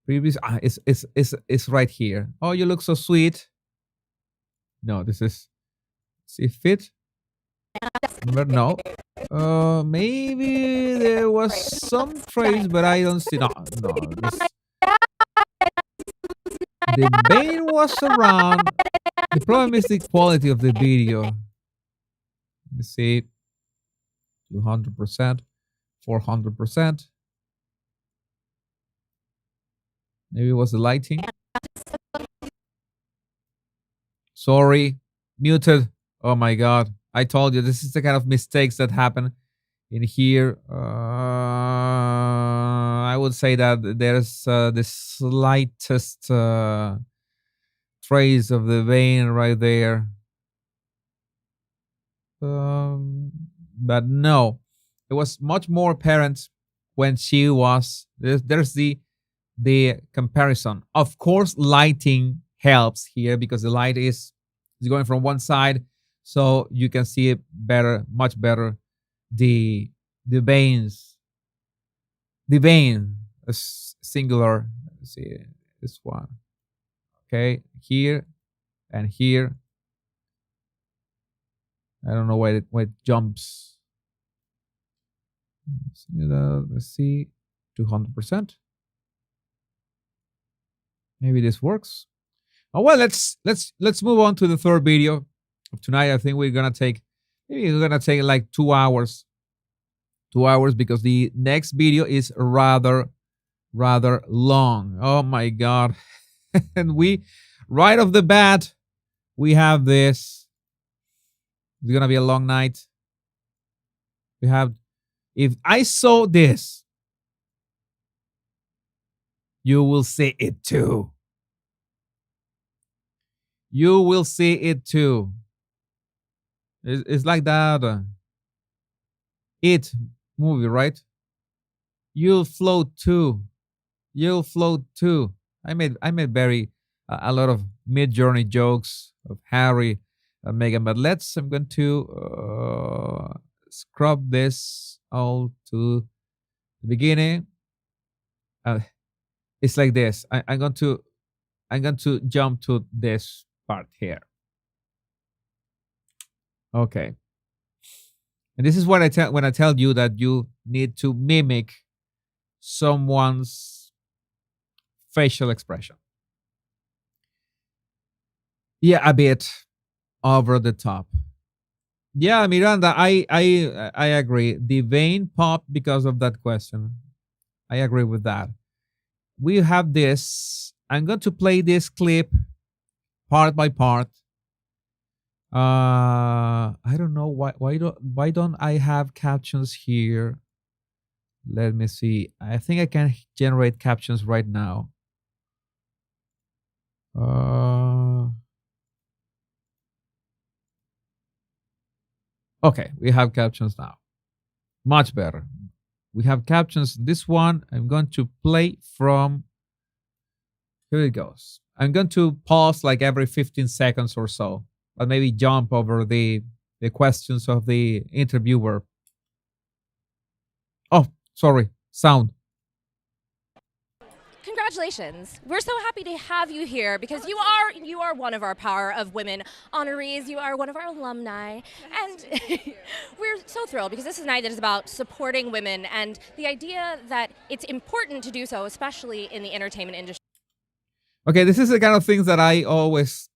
It's right here. Oh, you look so sweet. No, this is, see fit. No. Maybe there was some trace, but I don't see. No. The vein was around. The problem is the quality of the video. You see, 200%, 400%. Maybe it was the lighting. Sorry, muted. Oh my God. I told you, this is the kind of mistakes that happen in here. I would say that there's the slightest trace of the vein right there. But no, it was much more apparent when she was. There's the comparison. Of course, lighting helps here because the light is going from one side, so you can see it better, much better. The veins, the vein, singular. Let's see this one. Okay, here and here. I don't know why it jumps. Let's see, 200%. Maybe this works. Oh well, let's move on to the third video of tonight. I think we're gonna take like 2 hours. 2 hours because the next video is rather long. Oh my God. And we right off the bat we have this. It's gonna be a long night. We have, if I saw this, you will see it too. You will see it too. It's like that It movie, right? You'll float too. You'll float too. I made very a lot of mid-journey jokes of Harry and Meghan, but I'm going to scrub this all to the beginning. It's like this. I'm going to jump to this part here. Okay. And this is what I tell when I tell you that you need to mimic someone's facial expression. Yeah, a bit over the top. Yeah, Miranda, I agree. The vein popped because of that question. I agree with that. We have this. I'm going to play this clip part by part. I don't know why don't I have captions here? Let me see. I think I can generate captions right now. Uh, okay, we have captions now. Much better. We have captions. This one, I'm going to play from. Here it goes. I'm going to pause like every 15 seconds or so, but maybe jump over the questions of the interviewer. Oh, sorry, sound. Congratulations. We're so happy to have you here because you are one of our Power of Women honorees. You are one of our alumni. And we're so thrilled because this is a night that is about supporting women and the idea that it's important to do so, especially in the entertainment industry. Okay, this is the kind of things that I always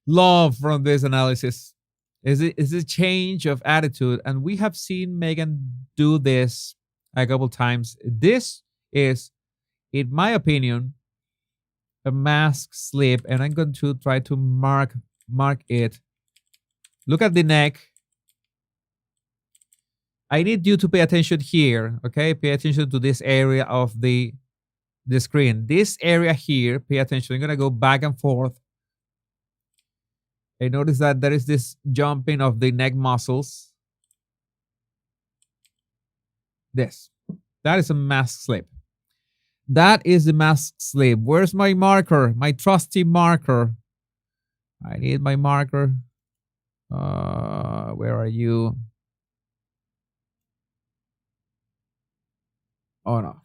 love from this analysis. Is a change of attitude, and we have seen Meghan do this a couple times. This is, in my opinion, a mask slip, and I'm going to try to mark it. Look at the neck. I need you to pay attention here, okay? Pay attention to this area of the screen. This area here, pay attention. I'm going to go back and forth. I notice that there is this jumping of the neck muscles. This. That is a mask slip. That is the mask slip. Where's my marker? My trusty marker. I need my marker. Where are you? Oh no.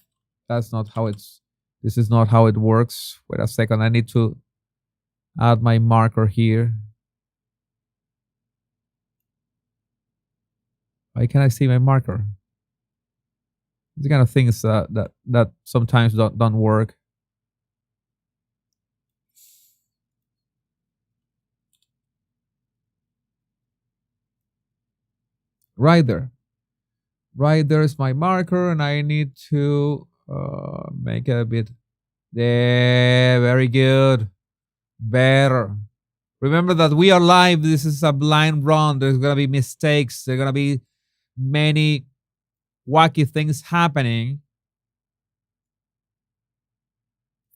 That's not how it's. This is not how it works. Wait a second. I need to add my marker here. Why can't I see my marker? These kind of things that sometimes don't work. Right there. Right there is my marker, and I need to make it a bit there. Very good. Better. Remember that we are live. This is a blind run. There's gonna be mistakes. There's gonna be many wacky things happening,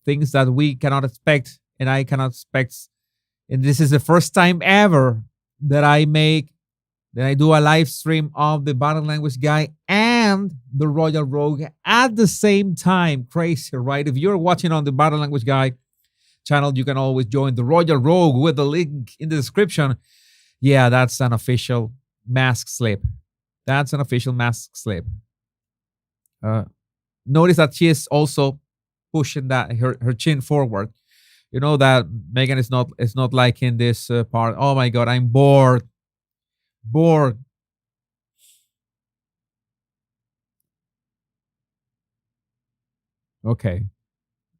things that we cannot expect and I cannot expect. And this is the first time ever that I do a live stream of the body language guy and the Royal Rogue at the same time. Crazy, right? If you're watching on the body language guy channel, you can always join the Royal Rogue with the link in the description. Yeah, that's an official mask slip. That's an official mask slip. Notice that she is also pushing that her chin forward. You know that Meghan is not like in this part. Oh my God, I'm bored. Okay,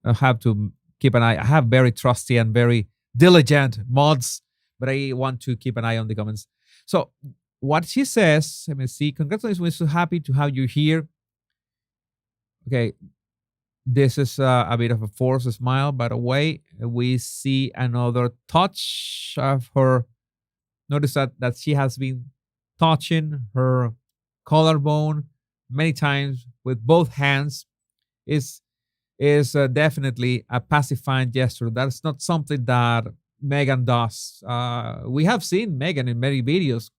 I have to keep an eye. I have very trusty and very diligent mods, but I want to keep an eye on the comments. So what she says, let me see. Congratulations, we're so happy to have you here. Okay, this is a bit of a forced smile, by the way. We see another touch of her. Notice that she has been touching her collarbone many times with both hands. Is definitely a pacifying gesture. That's not something that Meghan does. We have seen Meghan in many videos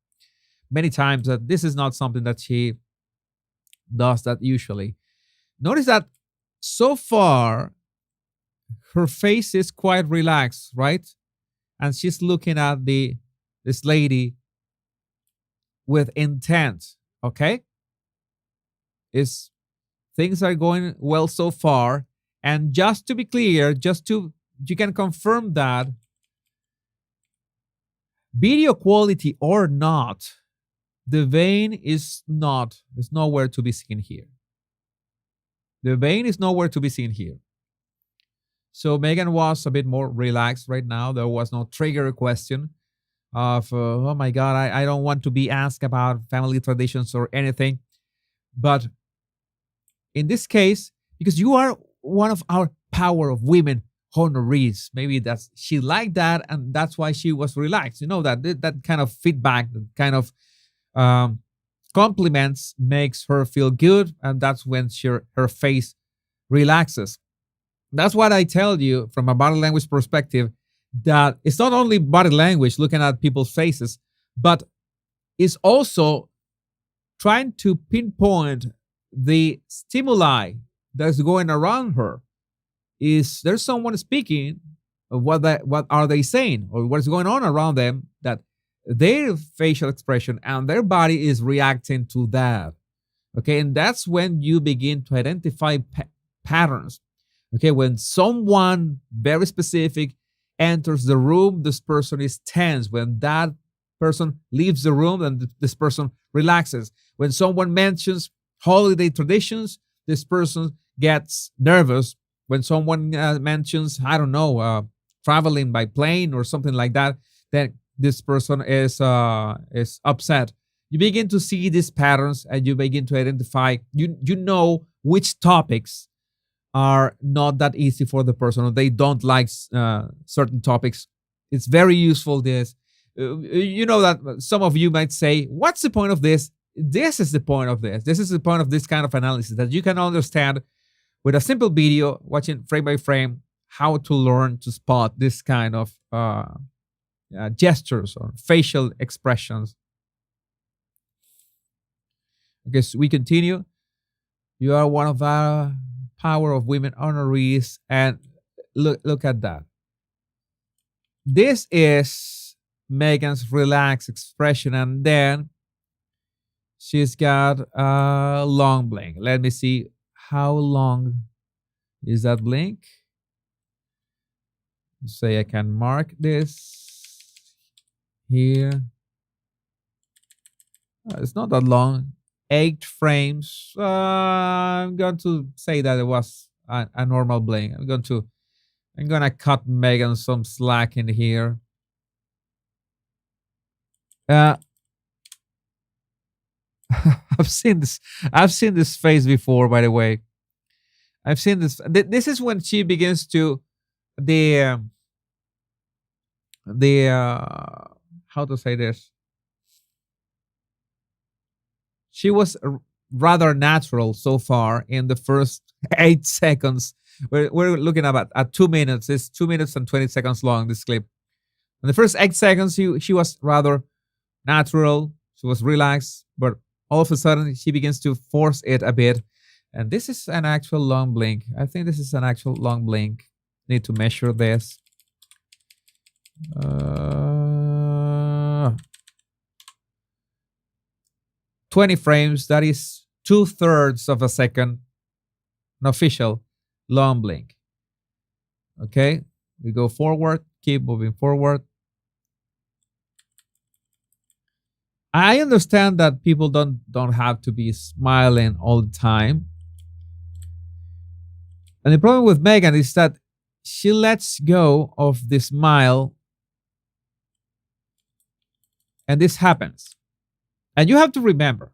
many times that this is not something that she does that usually. Notice that so far her face is quite relaxed, right? And she's looking at this lady with intent, okay? Things are going well so far. And just to be clear, you can confirm that video quality or not, the vein is nowhere to be seen here. The vein is nowhere to be seen here. So Meghan was a bit more relaxed right now. There was no trigger question of, oh my God, I don't want to be asked about family traditions or anything. But in this case, because you are one of our Power of Women honorees, maybe she liked that and that's why she was relaxed. You know, that kind of feedback, that kind of compliments makes her feel good, and that's when her face relaxes. That's what I tell you from a body language perspective, that it's not only body language, looking at people's faces, but it's also trying to pinpoint the stimuli that's going around her. Is there someone speaking? What are they saying, or what's going on around them, that their facial expression and their body is reacting to that? Okay, and that's when you begin to identify patterns. Okay, when someone very specific enters the room, this person is tense. When that person leaves the room, then this person relaxes. When someone mentions holiday traditions, this person gets nervous. When someone mentions, I don't know, traveling by plane or something like that, then this person is upset. You begin to see these patterns, and you begin to identify. You know which topics are not that easy for the person, or they don't like certain topics. It's very useful. This, you know, that some of you might say, "What's the point of this?" This is the point of this. This is the point of this kind of analysis, that you can understand with a simple video, watching frame by frame, how to learn to spot this kind of gestures or facial expressions. Okay, so we continue. You are one of our Power of Women honorees, and look at that. This is Meghan's relaxed expression, and then she's got a long blink. Let me see, how long is that blink? Say I can mark this here. It's not that long. 8 frames. I'm going to say that it was a normal blink. I'm gonna cut Meghan some slack in here. I've seen this. I've seen this face before, by the way. I've seen this. This is when she begins to the how to say this. She was rather natural so far in the first 8 seconds. We're looking at 2 minutes. It's 2 minutes and 20 seconds long, this clip. In the first 8 seconds, she was rather natural. She was relaxed, but all of a sudden she begins to force it a bit. And this is an actual long blink. I think this is an actual long blink. Need to measure this. 20 frames, that is 2/3 of a second. An official long blink. Okay, we go forward, keep moving forward. I understand that people don't have to be smiling all the time. And the problem with Meghan is that she lets go of the smile, and this happens. And you have to remember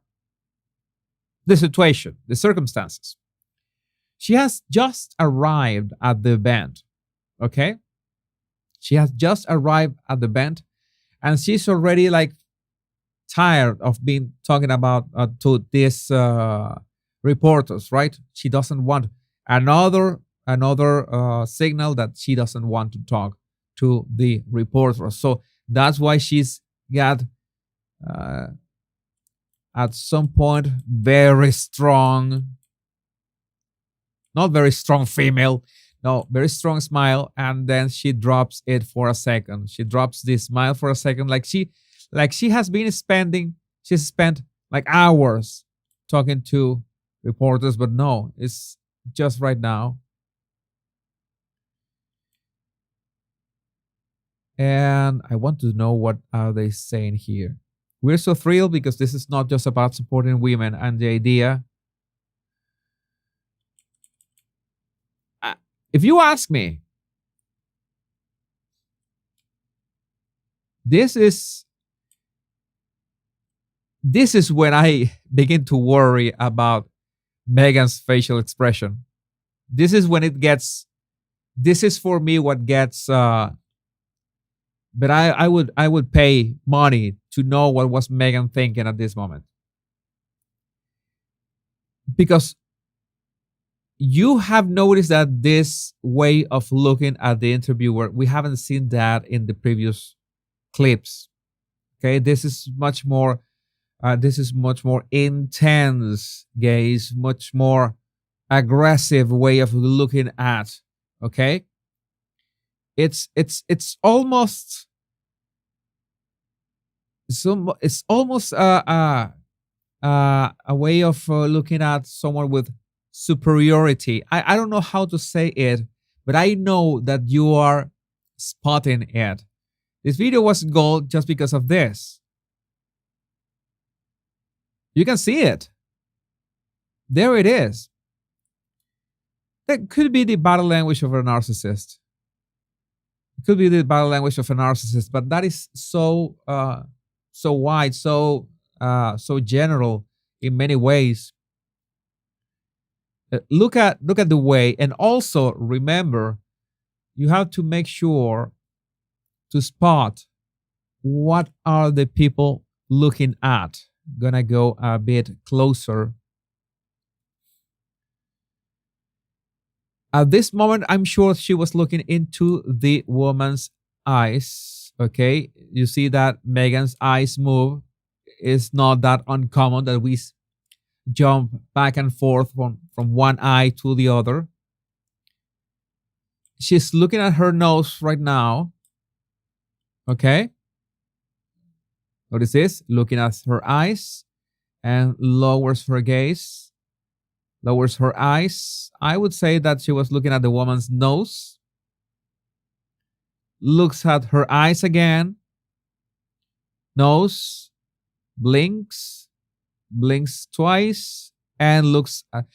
the situation, the circumstances. She has just arrived at the event, okay? She has just arrived at the event, and she's already like tired of being talking about to these reporters, right? She doesn't want another signal that she doesn't want to talk to the reporters. So that's why she's got at some point very strong, not very strong female, no, very strong smile, and then she drops it for a second. She drops this smile for a second, like she has been she's spent like hours talking to reporters, but no, it's just right now. And I want to know, what are they saying here? We're so thrilled because this is not just about supporting women, and the idea, if you ask me, this is when I begin to worry about Meghan's facial expression. This is when it gets, this is for me what gets, but I would pay money to know what was Meghan thinking at this moment. because you have noticed that this way of looking at the interviewer, we haven't seen that in the previous clips. Okay, this is much more intense, guys, much more aggressive way of looking at. Okay, it's almost a way of looking at someone with superiority. I don't know how to say it, but I know that you are spotting it. This video was gold just because of this. You can see it. There it is. That could be the body language of a narcissist. It could be the body language of a narcissist, but that is so wide, so general in many ways. Look at the way, and also remember, you have to make sure to spot what are the people looking at. Gonna go a bit closer. At this moment, I'm sure she was looking into the woman's eyes. Okay, you see that Meghan's eyes move. It's not that uncommon that we jump back and forth from one eye to the other. She's looking at her nose right now. Okay. Notice this, looking at her eyes and lowers her gaze, lowers her eyes. I would say that she was looking at the woman's nose. Looks at her eyes again. Nose, blinks twice, and looks at,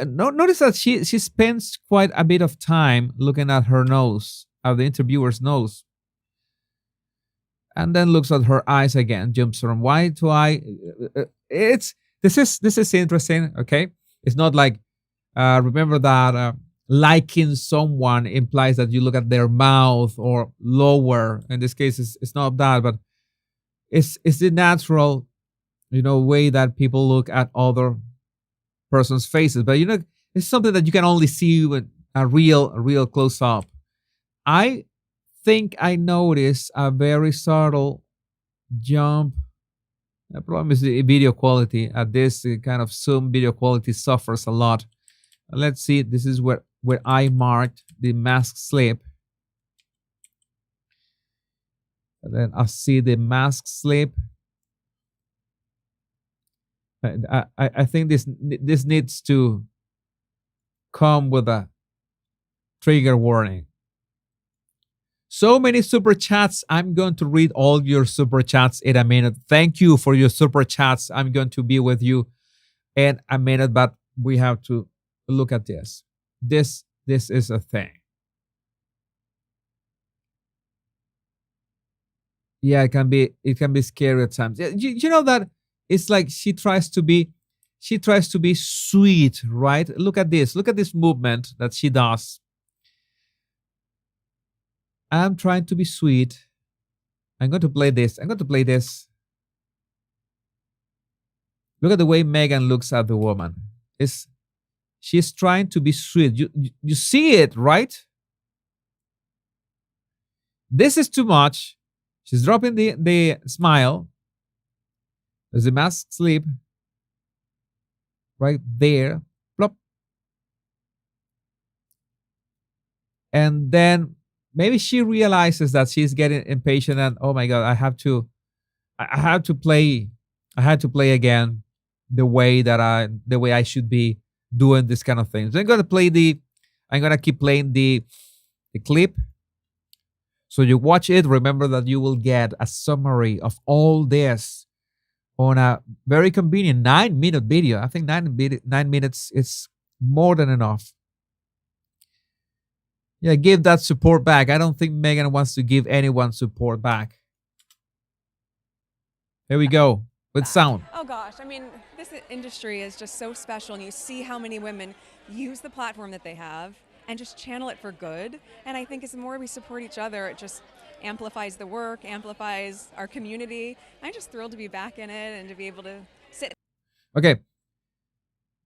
notice that she spends quite a bit of time looking at her nose, at the interviewer's nose, and then looks at her eyes again, jumps from eye to eye. This is interesting. Okay, it's not like remember that liking someone implies that you look at their mouth or lower. In this case, it's not that, but it's the natural way that people look at other person's faces. But it's something that you can only see with a real close up. I think I noticed a very subtle jump. The problem is the video quality. At this kind of Zoom, video quality suffers a lot. Let's see. This is where I marked the mask slip. And then I see the mask slip. I think this needs to come with a trigger warning. So many super chats. I'm going to read all your super chats in a minute. Thank you for your super chats. I'm going to be with you in a minute, but we have to look at this. This is a thing. Yeah, it can be scary at times. You know that it's like she tries to be sweet, right? Look at this. Look at this movement that she does. I'm trying to be sweet. I'm going to play this. Look at the way Meghan looks at the woman. She's trying to be sweet. You see it, right? This is too much. She's dropping the smile. There's a mask slip right there. Plop. And then maybe she realizes that she's getting impatient and, oh my God, I had to play again the way I should be doing this kind of things. So I'm gonna keep playing the clip. So you watch it. Remember that you will get a summary of all this on a very convenient 9-minute video. I think 9 minutes is more than enough. Yeah, give that support back. I don't think Meghan wants to give anyone support back. Here we go with sound. Oh gosh, I mean, this industry is just so special, and you see how many women use the platform that they have and just channel it for good. And I think as the more we support each other, it just amplifies the work, amplifies our community. I'm just thrilled to be back in it and to be able to sit. Okay.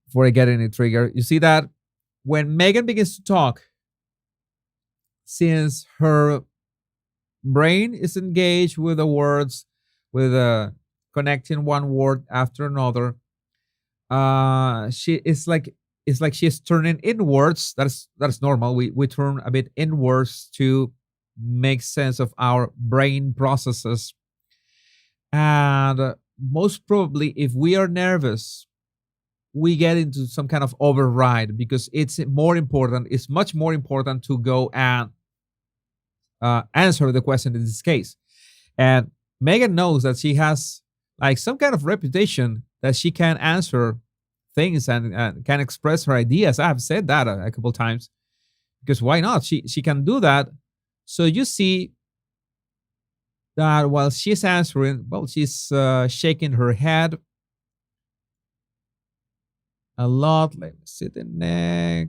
before I get any trigger. You see that when Meghan begins to talk, since her brain is engaged with the words, with connecting one word after another, she is like it's like she's turning inwards. That's normal. We turn a bit inwards to make sense of our brain processes. And most probably, if we are nervous, we get into some kind of override because it's more important. It's much more important to go and answer the question in this case. And Meghan knows that she has like some kind of reputation that she can answer things and can express her ideas. I have said that a couple times because why not? She can do that. So you see that while she's answering, well, she's shaking her head a lot. Let me see the neck.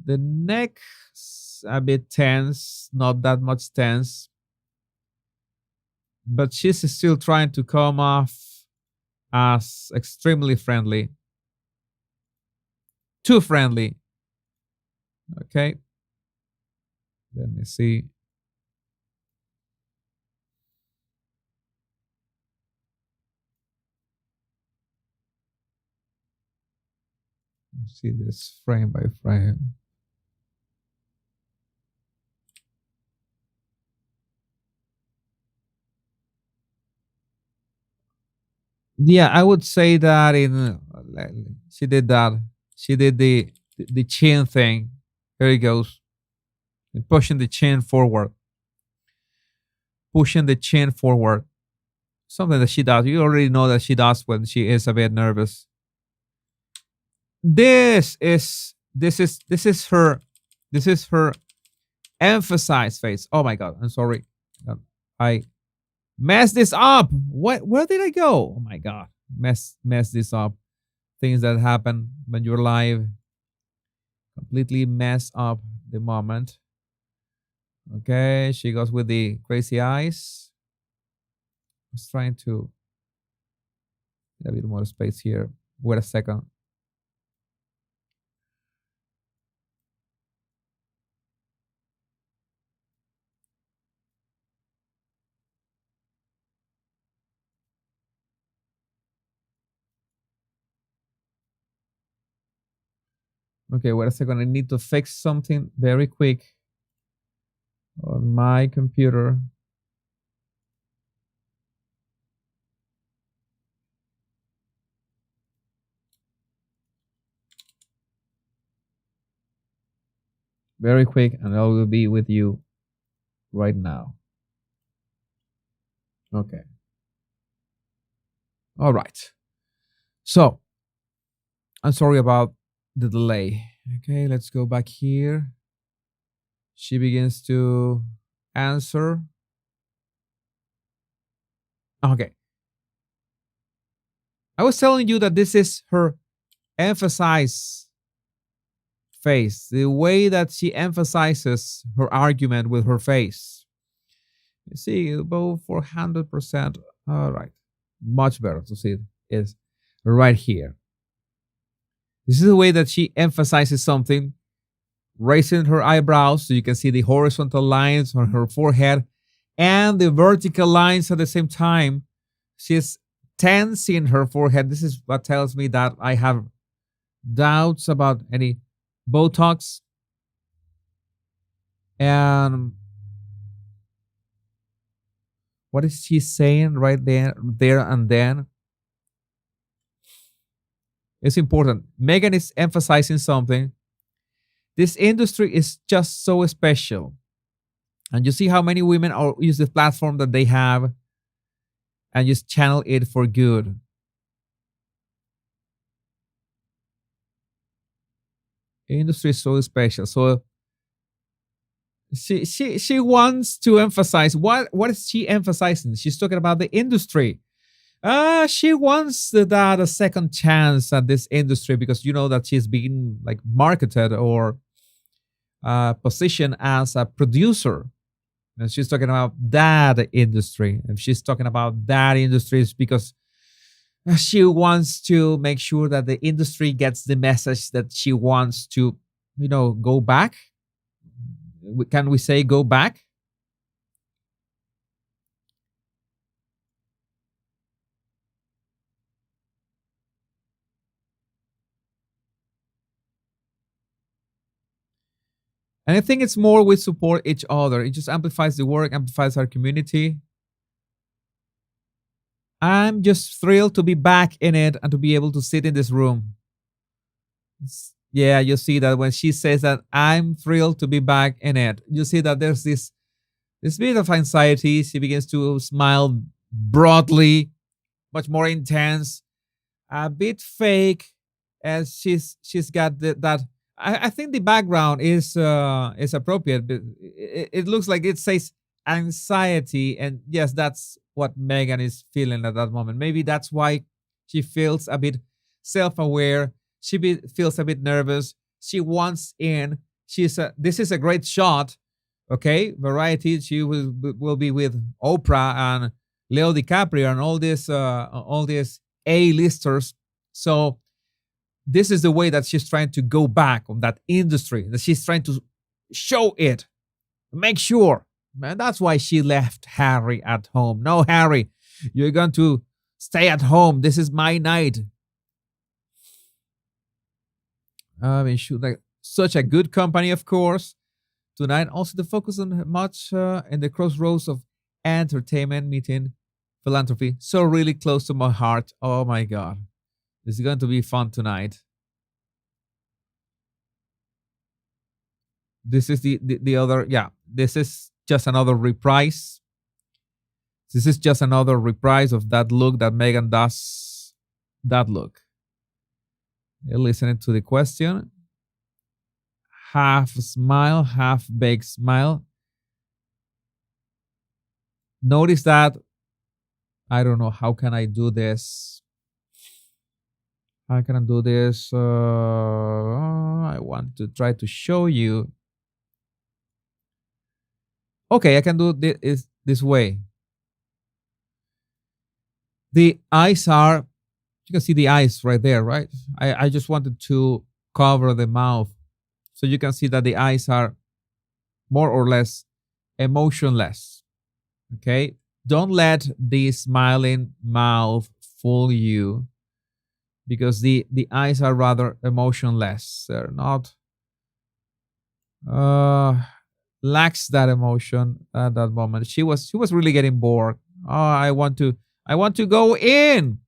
The neck's a bit tense, not that much tense, but she's still trying to come off as extremely friendly. Too friendly. Okay. Let me see. See this frame by frame. Yeah, I would say that she did that. She did the chin thing. Here it goes. And pushing the chin forward. Pushing the chin forward. Something that she does. You already know that she does when she is a bit nervous. This is her emphasized face. Oh my god, I'm sorry. I messed this up. Where did I go? Oh my god. Mess this up. Things that happen when you're live completely mess up the moment. Okay, she goes with the crazy eyes. I was trying to get a bit more space here. Wait a second. Okay, wait a second. I need to fix something very quick on my computer. Very quick, and I will be with you right now. Okay. All right. So, I'm sorry about the delay. Okay, let's go back here. She begins to answer. Okay. I was telling you that this is her emphasized face, the way that she emphasizes her argument with her face. You see, about 400%. All right. Much better to see it is right here. This is the way that she emphasizes something, raising her eyebrows so you can see the horizontal lines on her forehead and the vertical lines at the same time. She's tensing her forehead. This is what tells me that I have doubts about any Botox. And what is she saying right there and then? It's important. Meghan is emphasizing something. This industry is just so special. And you see how many women use the platform that they have and just channel it for good. The industry is so special. So she wants to emphasize what is she emphasizing? She's talking about the industry. She wants that a second chance at this industry because you know that she's being like marketed or positioned as a producer. And she's talking about that industry. And she's talking about that industry is because She wants to make sure that the industry gets the message that she wants to, go back. Can we say go back? And I think it's more we support each other. It just amplifies the work, amplifies our community. I'm just thrilled to be back in it and to be able to sit in this room. Yeah, you see that when she says that I'm thrilled to be back in it, you see that there's this bit of anxiety. She begins to smile broadly, much more intense, a bit fake, as she's got that. I think the background is appropriate, but it looks like it says anxiety, and yes, that's what Meghan is feeling at that moment. Maybe that's why she feels a bit self-aware. Feels a bit nervous. She wants in. This is a great shot. Okay, Variety. She will be with Oprah and Leo DiCaprio and all these A-listers. So this is the way that she's trying to go back on that industry. That she's trying to show it, make sure. Man, that's why she left Harry at home. No, Harry, you're going to stay at home. This is my night. I mean, such a good company, of course. Tonight, also the focus on much in the crossroads of entertainment, meeting, philanthropy. So really close to my heart. Oh my God. This is going to be fun tonight. This is the other, yeah, this is just another reprise. This is just another reprise of that look that Meghan does. That look. You're listening to the question. Half smile, half big smile. Notice that, I don't know, how can I do this? How can I do this? I want to try to show you. Okay, I can do this way. The eyes are, you can see the eyes right there, right? I just wanted to cover the mouth so you can see that the eyes are more or less emotionless. Okay? Don't let the smiling mouth fool you, because the eyes are rather emotionless. They're not lacks that emotion at that moment. She was really getting bored. Oh, I want to go in.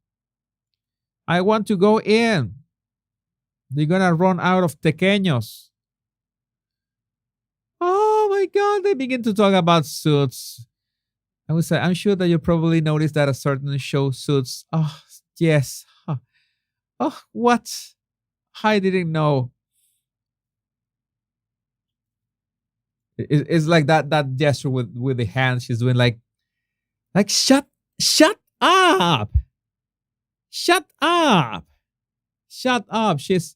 I want to go in. They're gonna run out of tequeños. Oh my God, they begin to talk about Suits. I would say, I'm sure that you probably noticed that a certain show, Suits. Oh, yes. Huh. Oh, what? I didn't know. It's like that gesture with the hand she's doing, like shut up. Shut up. Shut up. She's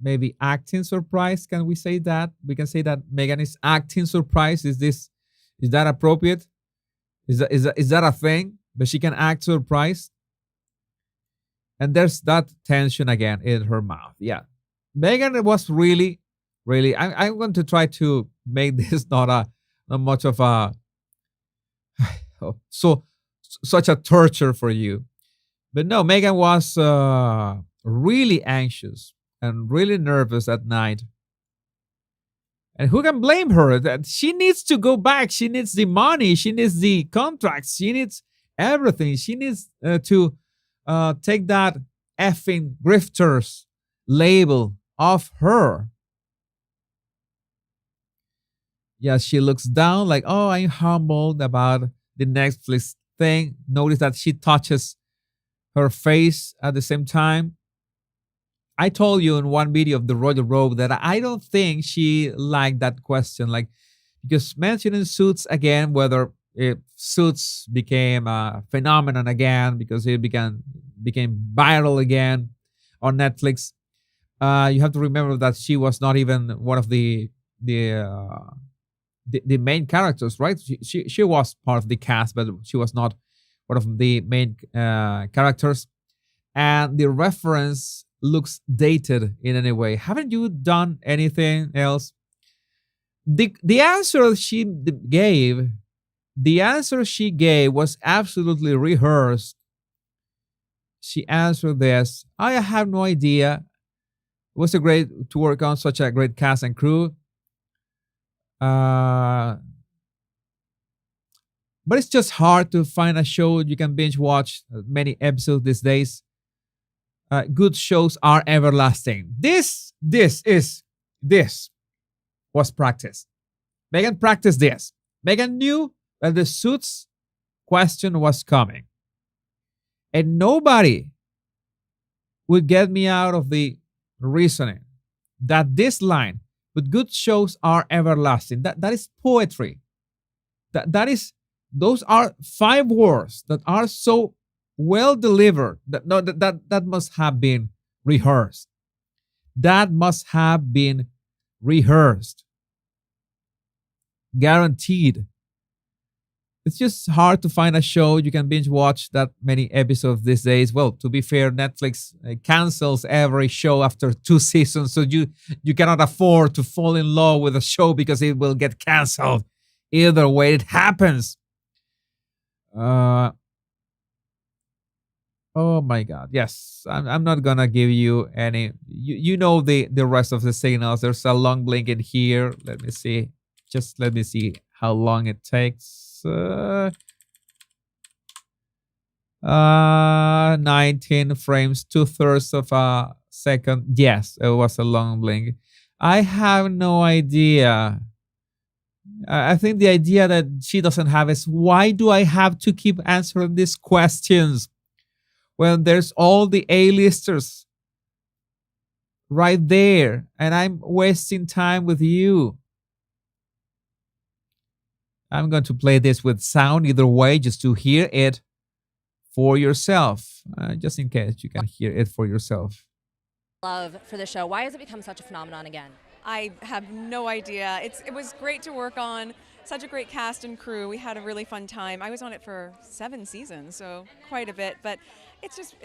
maybe acting surprised. Can we say that? We can say that Meghan is acting surprised. Is that appropriate? Is that a thing? But she can act surprised. And there's that tension again in her mouth. Yeah. Meghan was really, really, I'm going to try to make this not much of a such a torture for you. But no, Meghan was really anxious and really nervous at night. And who can blame her? That she needs to go back. She needs the money. She needs the contracts. She needs everything. She needs to take that effing grifters label off her. Yeah, she looks down like, oh, I'm humbled about the Netflix thing. Notice that she touches her face at the same time. I told you in one video of the Royal Robe that I don't think she liked that question, like, because mentioning Suits again, whether Suits became a phenomenon again because it became viral again on Netflix. You have to remember that she was not even one of the main characters, right? She was part of the cast, but she was not one of the main characters, and the reference looks dated in any way. Haven't you done anything else? The answer she gave, the answer she gave was absolutely rehearsed. She answered this: I have no idea. It was a great to work on such a great cast and crew. But it's just hard to find a show you can binge watch many episodes these days. Good shows are everlasting. This was practice. Meghan practiced this. Meghan knew that the Suits question was coming. And nobody would get me out of the reasoning that this line, but good shows are everlasting. That is poetry. Those are 5 words that are so well delivered that must have been rehearsed. That must have been rehearsed. Guaranteed. It's just hard to find a show you can binge watch that many episodes these days. Well, to be fair, Netflix cancels every show after 2 seasons, so you cannot afford to fall in love with a show because it will get canceled. Either way, it happens. Oh my God! Yes, I'm not gonna give you any. You know the rest of the signals. There's a long blink in here. Let me see. Just let me see how long it takes. 19 frames, 2/3 of a second. Yes, it was a long blink. I have no idea. I think the idea that she doesn't have is, why do I have to keep answering these questions when there's all the A-listers right there and I'm wasting time with you? I'm going to play this with sound either way, just to hear it for yourself, just in case you can hear it for yourself. Love for the show. Why has it become such a phenomenon again? I have no idea. It was great to work on. Such a great cast and crew. We had a really fun time. I was on it for 7 seasons, so quite a bit. But it's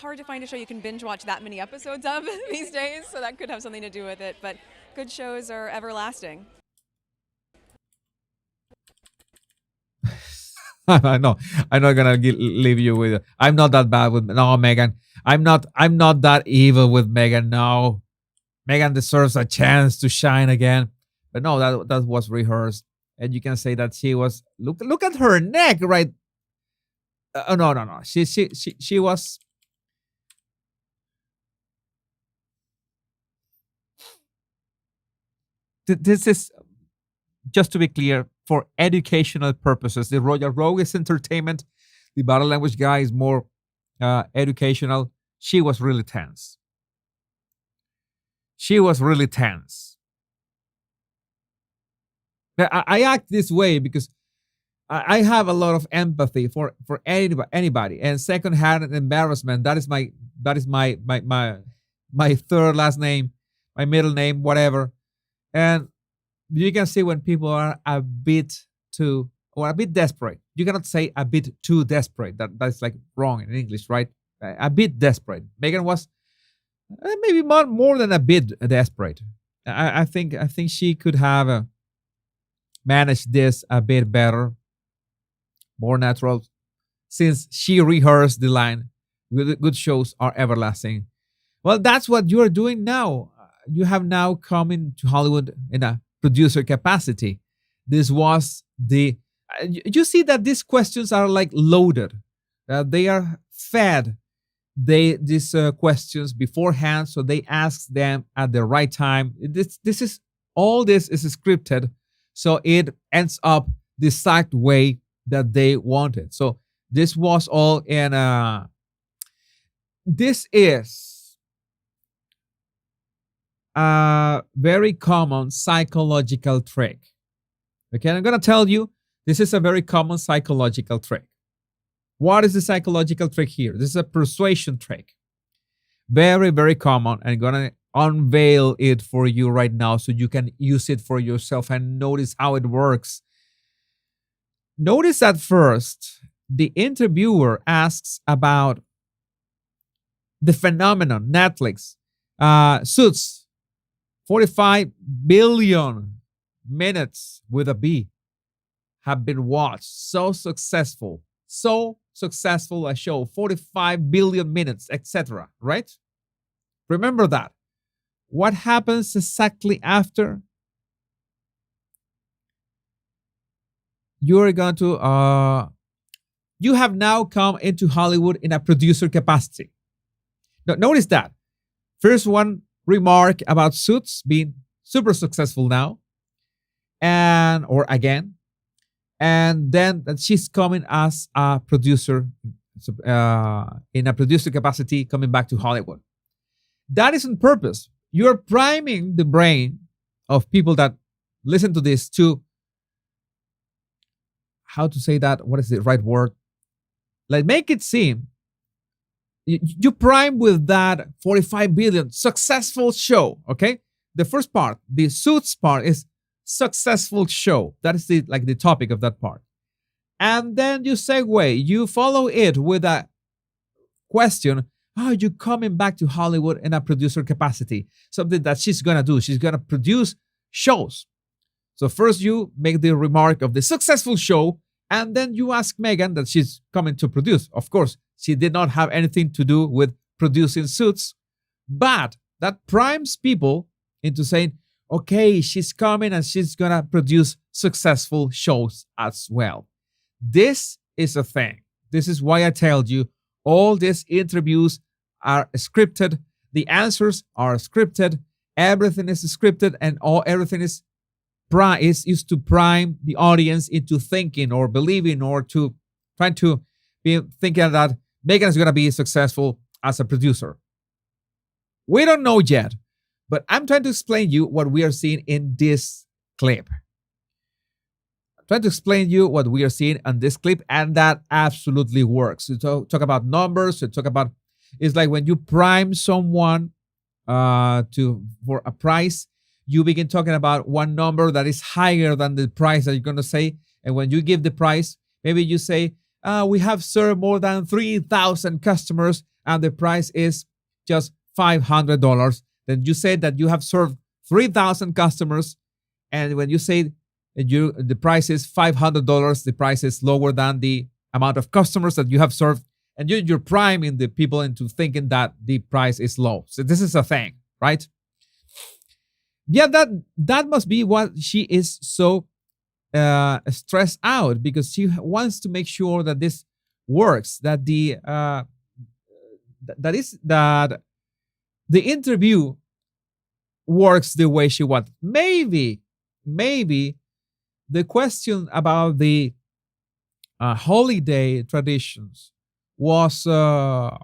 hard to find a show you can binge watch that many episodes of these days, so that could have something to do with it. But good shows are everlasting. I know. I'm not gonna leave you with it. I'm not that bad with Meghan. I'm not that evil with Meghan. No, Meghan deserves a chance to shine again. But no, that was rehearsed, and you can say that she was. Look at her neck, right? No. She was. This is, just to be clear, for educational purposes. The Royal Rogue is entertainment. The Body Language Guy is more educational. She was really tense. I act this way because I have a lot of empathy for anybody. And secondhand embarrassment, that is my third last name, my middle name, whatever. And you can see when people are a bit desperate. You cannot say a bit too desperate. That's like wrong in English, right? A bit desperate. Meghan was maybe more than a bit desperate. I think she could have managed this a bit better, more natural, since she rehearsed the line. Good shows are everlasting. Well, that's what you are doing now. You have now come into Hollywood in a producer capacity. This was you see that these questions are like loaded. They are fed these questions beforehand, so they ask them at the right time. This is scripted, so it ends up the exact way that they wanted. So this was all in this is a very common psychological trick. Okay, I'm going to tell you, this is a very common psychological trick. What is the psychological trick here? This is a persuasion trick. Very, very common. I'm going to unveil it for you right now so you can use it for yourself and notice how it works. Notice at first the interviewer asks about the phenomenon Netflix. Suits, 45 billion minutes with a B have been watched. So successful a show, 45 billion minutes, etc. Right? Remember that. What happens exactly after? You're going to you have now come into Hollywood in a producer capacity. Now, notice that. First one remark about Suits being super successful now, and or again, and then that she's coming as a producer in a producer capacity, coming back to Hollywood. That is on purpose. You're priming the brain of people that listen to this to, how to say that? What is the right word? Like, make it seem you prime with that 45 billion successful show. Okay, the first part, the Suits part, is successful show. That is the topic of that part, and then you segue. You follow it with a question: how are you coming back to Hollywood in a producer capacity? Something that she's gonna do. She's gonna produce shows. So first you make the remark of the successful show, and then you ask Meghan that she's coming to produce. Of course, she did not have anything to do with producing Suits, but that primes people into saying, okay, she's coming and she's gonna produce successful shows as well. This is a thing. This is why I told you all these interviews are scripted. The answers are scripted. Everything is scripted, and everything is used to prime the audience into thinking or believing or to trying to be thinking that Meghan is going to be successful as a producer. We don't know yet, but I'm trying to explain you what we are seeing in this clip. I'm trying to explain you what we are seeing on this clip, and that absolutely works. To talk about numbers, to talk about, it's like when you prime someone for a price, you begin talking about one number that is higher than the price that you're going to say. And when you give the price, maybe you say, we have served more than 3,000 customers and the price is just $500. Then you say that you have served 3,000 customers. And when you say the price is $500, the price is lower than the amount of customers that you have served. And you're priming the people into thinking that the price is low. So this is a thing, right? Yeah, that must be what she is so stressed out, because she wants to make sure that this works, that the interview works the way she wants. Maybe the question about the holiday traditions was was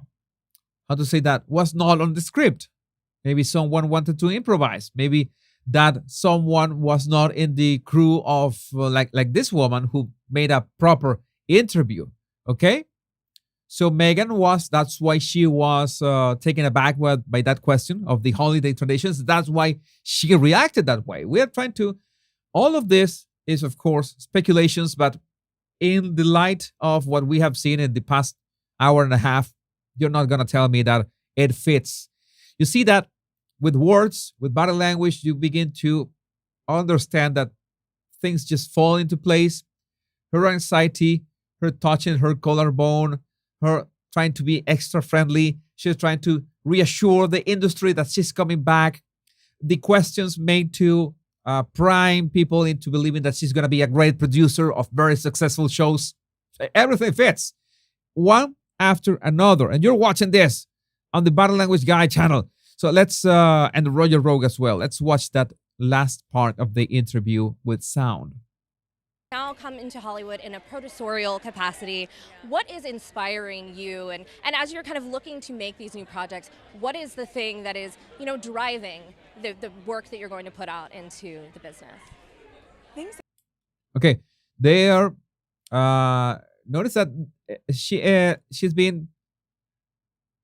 not on the script. Maybe someone wanted to improvise. Maybe that someone was not in the crew of like this woman who made a proper interview. Okay, so Meghan that's why she was taken aback by that question of the holiday traditions. That's why she reacted that way. We are trying to, all of this is of course speculations, but in the light of what we have seen in the past hour and a half, you're not going to tell me that it fits. You see that with words, with body language, you begin to understand that things just fall into place. Her anxiety, her touching her collarbone, her trying to be extra friendly. She's trying to reassure the industry that she's coming back. The questions made to prime people into believing that she's going to be a great producer of very successful shows. Everything fits, one after another. And you're watching this on the Body Language Guy channel. So let's, and Roger Rogue as well. Let's watch that last part of the interview with sound. Now come into Hollywood in a producerial capacity. What is inspiring you? And as you're kind of looking to make these new projects, what is the thing that is, driving the work that you're going to put out into the business? Okay, they are, notice that she's been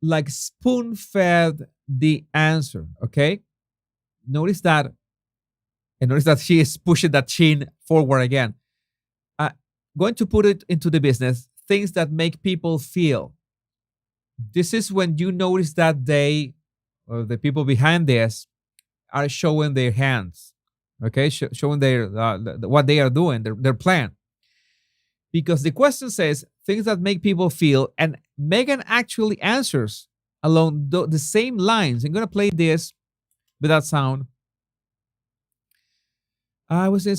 like spoon-fed the answer, okay? Notice that, and notice that she is pushing that chin forward again. Going to put it into the business, things that make people feel. This is when you notice that they, or the people behind this, are showing their hands, okay, showing their what they are doing, their plan. Because the question says things that make people feel, and Megan actually answers along the same lines. I'm gonna play this without sound. I was saying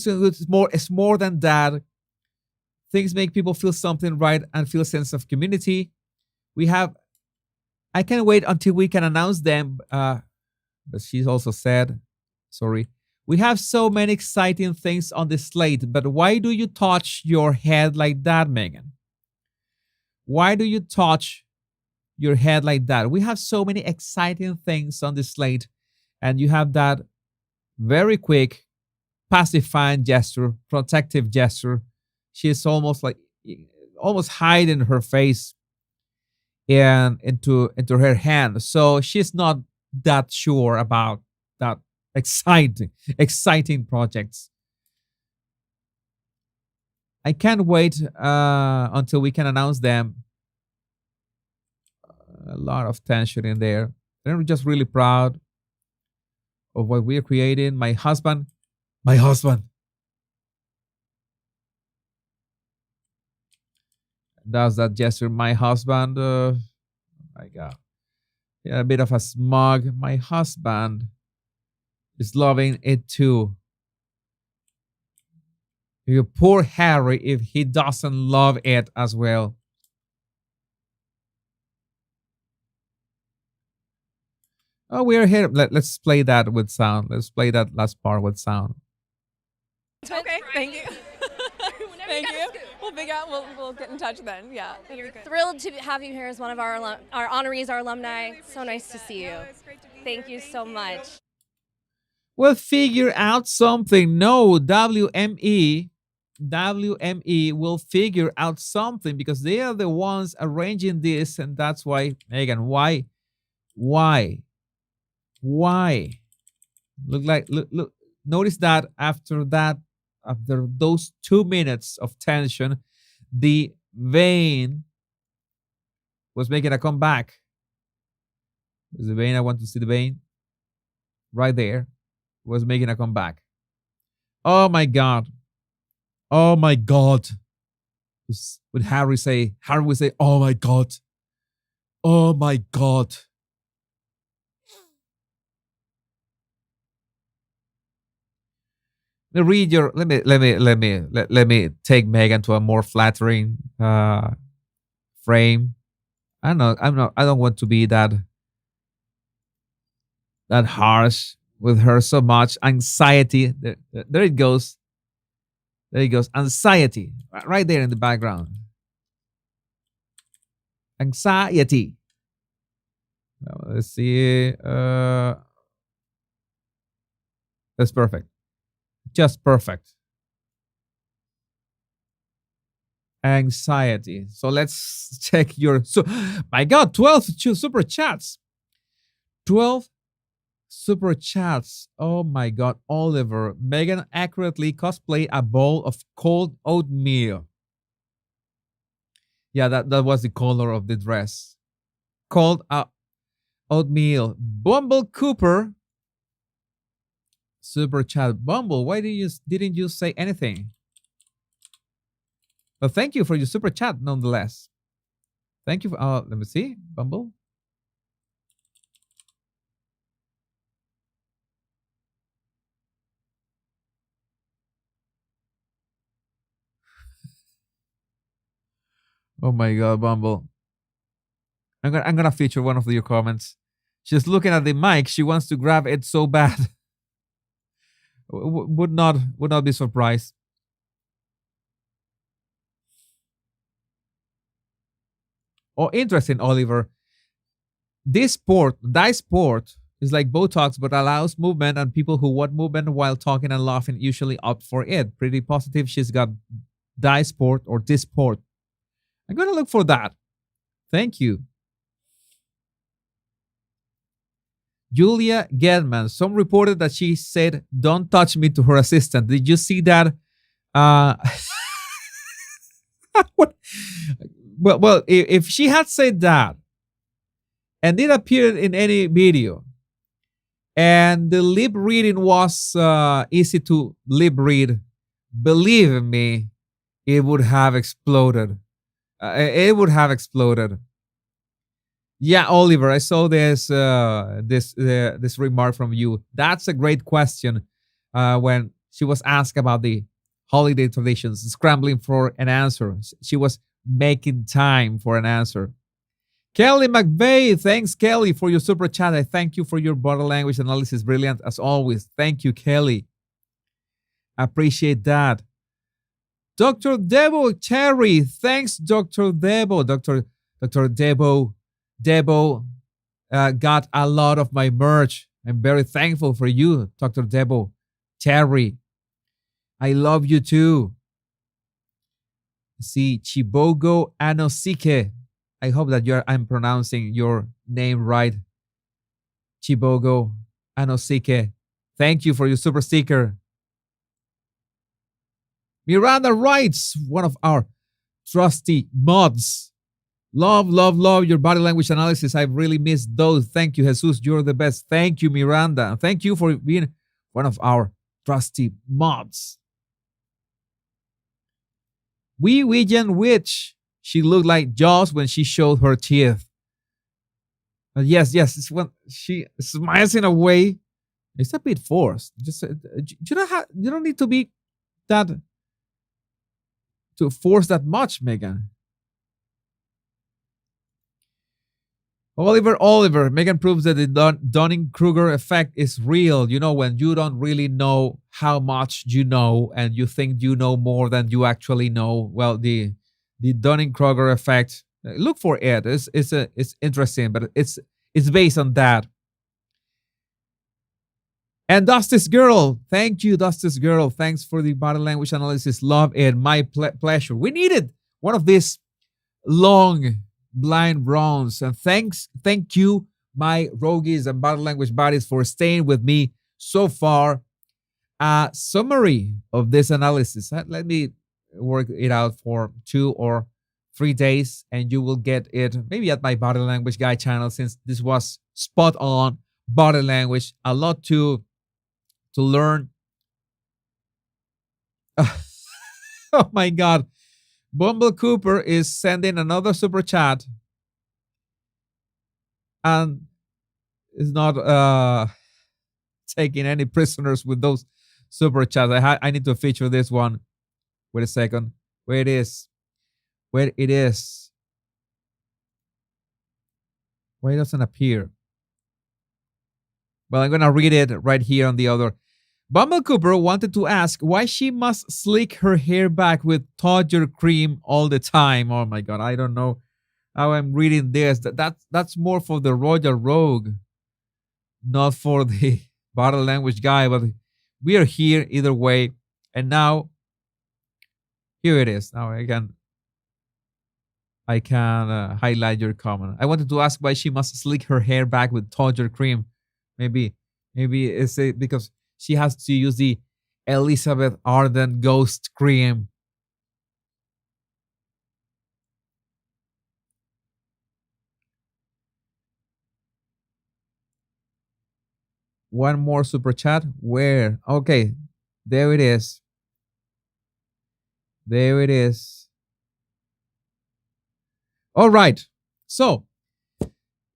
it's more than that. Things make people feel something right and feel a sense of community. We have. I can't wait until we can announce them. But she's also said, sorry, we have so many exciting things on the slate. But why do you touch your head like that, Megan? Why do you touch your head like that? We have so many exciting things on the slate, and you have that very quick pacifying gesture, protective gesture. She's almost hiding her face and into her hand. So she's not that sure about that exciting projects. I can't wait until we can announce them. A lot of tension in there. I'm just really proud of what we're creating. My husband does that gesture. My husband, my God, yeah, a bit of a smug. My husband is loving it too. You poor Harry if he doesn't love it as well. Oh, we're here. Let's play that with sound. Let's play that last part with sound. Okay, thank you. Whenever Thank got a you. scoop. We'll figure out. We'll get in touch then. Yeah. We're thrilled to have you here as one of our honorees, our alumni. So nice to see you. It's great to be Thank here. you so much. We'll figure out something. No, WME will figure out something because they are the ones arranging this, and that's why, Megan, why? Look, notice that after those 2 minutes of tension, the vein was making a comeback. Is the vein? I want to see the vein. Right there. Was making a comeback. Oh my God. Oh my God. Would Harry say, oh my God. Oh my God. Let me take Megan to a more flattering frame. I don't want to be that harsh with her so much. Anxiety. There it goes. There it goes. Anxiety. Right there in the background. Anxiety. Let's see. That's perfect. Just perfect. Anxiety. So let's check your. So, my God, 12 super chats. 12 super chats. Oh my God, Oliver. Megan accurately cosplay a bowl of cold oatmeal. Yeah, that was the color of the dress. Cold oatmeal. Bumble Cooper. Super chat. Bumble, why didn't you say anything? But thank you for your super chat nonetheless. Thank you for, let me see. Bumble. Oh my God, Bumble. I'm gonna feature one of your comments. She's looking at the mic. She wants to grab it so bad. Would not be surprised. Oh, interesting, Oliver. Dice sport is like Botox, but allows movement, and people who want movement while talking and laughing usually opt for it. Pretty positive. She's got Dice sport or this sport. I'm gonna look for that. Thank you. Julia Gedman. Some reported that she said, "Don't touch me" to her assistant. Did you see that? What? well, if she had said that and it appeared in any video, and the lip reading was easy to lip read, believe me, it would have exploded. It would have exploded. Yeah, Oliver, I saw this remark from you. That's a great question. When she was asked about the holiday traditions, scrambling for an answer, she was making time for an answer. Kelly McVeigh, thanks Kelly for your super chat. I thank you for your body language analysis, brilliant as always. Thank you, Kelly. Appreciate that. Dr. Debo Cherry, thanks, Dr. Debo. Dr. Debo got a lot of my merch. I'm very thankful for you, Dr. Debo Cherry. I love you too. See, Chibogo Anosike. I hope that I'm pronouncing your name right. Chibogo Anosike. Thank you for your super sticker. Miranda writes, one of our trusty mods. Love your body language analysis. I've really missed those. Thank you, Jesus. You're the best. Thank you, Miranda. Thank you for being one of our trusty mods. Wee Weejan Witch. She looked like Jaws when she showed her teeth. Yes, it's when she smiles in a way. It's a bit forced. Just you don't need to be that to force that much, Meghan. Oliver, Meghan proves that the Dunning-Kruger effect is real. You know, when you don't really know how much you know and you think you know more than you actually know. Well, the Dunning-Kruger effect, look for it. It's interesting, but it's based on that. And Dusty's Girl, thank you, Dusty's Girl. Thanks for the body language analysis. Love it. My pleasure. We needed one of these long blind bronze. And thank you, my rogues and body language buddies, for staying with me so far. A summary of this analysis. Let me work it out for 2 or 3 days, and you will get it maybe at my body language guy channel, since this was spot on body language. A lot to learn. Oh my God. Bumble Cooper is sending another super chat and is not taking any prisoners with those super chats. I need to feature this one. Wait a second. Where it is? Why it doesn't appear? Well, I'm going to read it right here on the other. Bumble Cooper wanted to ask why she must slick her hair back with Todger cream all the time. Oh my God, I don't know how I'm reading this. That's more for the Royal Rogue, not for the body language guy. But we are here either way. And now, here it is. Now I can highlight your comment. I wanted to ask why she must slick her hair back with Todger cream. Maybe it's because she has to use the Elizabeth Arden Ghost Cream. One more super chat. Where? Okay, there it is. There it is. All right. So,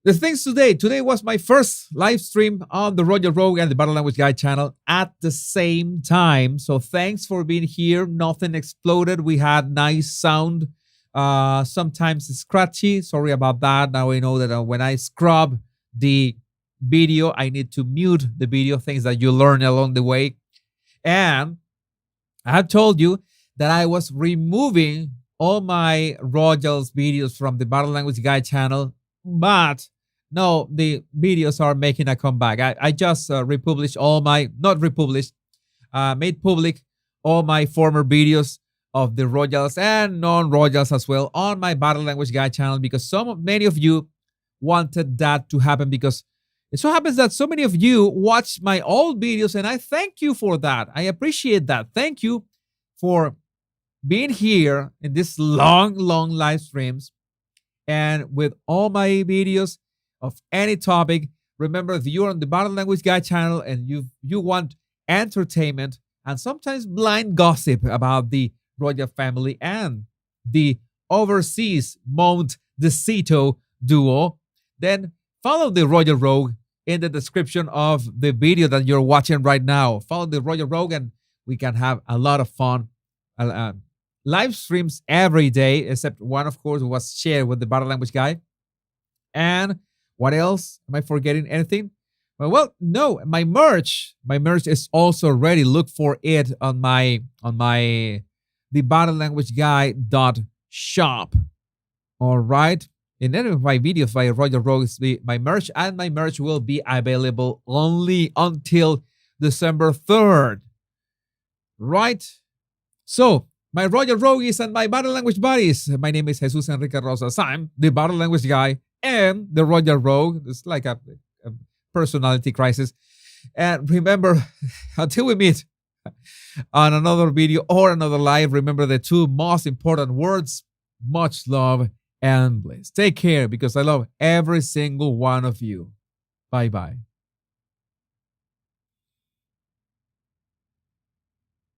the things today. Today was my first live stream on the Royal Rogue and the Battle Language Guide channel at the same time. So thanks for being here. Nothing exploded. We had nice sound. Sometimes it's scratchy. Sorry about that. Now I know that when I scrub the video, I need to mute the video, things that you learn along the way. And I have told you that I was removing all my Royals videos from the Battle Language Guide channel. But no, the videos are making a comeback. I just republished all my, not republished, made public all my former videos of the Royals and non-Royals as well on my Battle Language Guide channel, because many of you wanted that to happen, because it so happens that so many of you watch my old videos, and I thank you for that. I appreciate that. Thank you for being here in this long, long live streams and with all my videos of any topic. Remember, if you're on the Body Language Guy channel and you want entertainment and sometimes blind gossip about the royal family and the overseas Mount Decito duo, then follow the Royal Rogue in the description of the video that you're watching right now. Follow the Royal Rogue and we can have a lot of fun. Live streams every day, except one, of course, was shared with the Body Language Guy. And what else? Am I forgetting anything? Well, no, my merch. My merch is also ready. Look for it on my the bodylanguageguy.shop. All right. In any of my videos by Roger Rose, my merch and my merch will be available only until December 3rd. Right? So, my Royal Rogues and my Body Language Buddies. My name is Jesus Enrique Rosas. I'm the Body Language Guy and the Royal Rogue. It's like a personality crisis. And remember, until we meet on another video or another live, remember the two most important words: much love and bliss. Take care, because I love every single one of you. Bye-bye.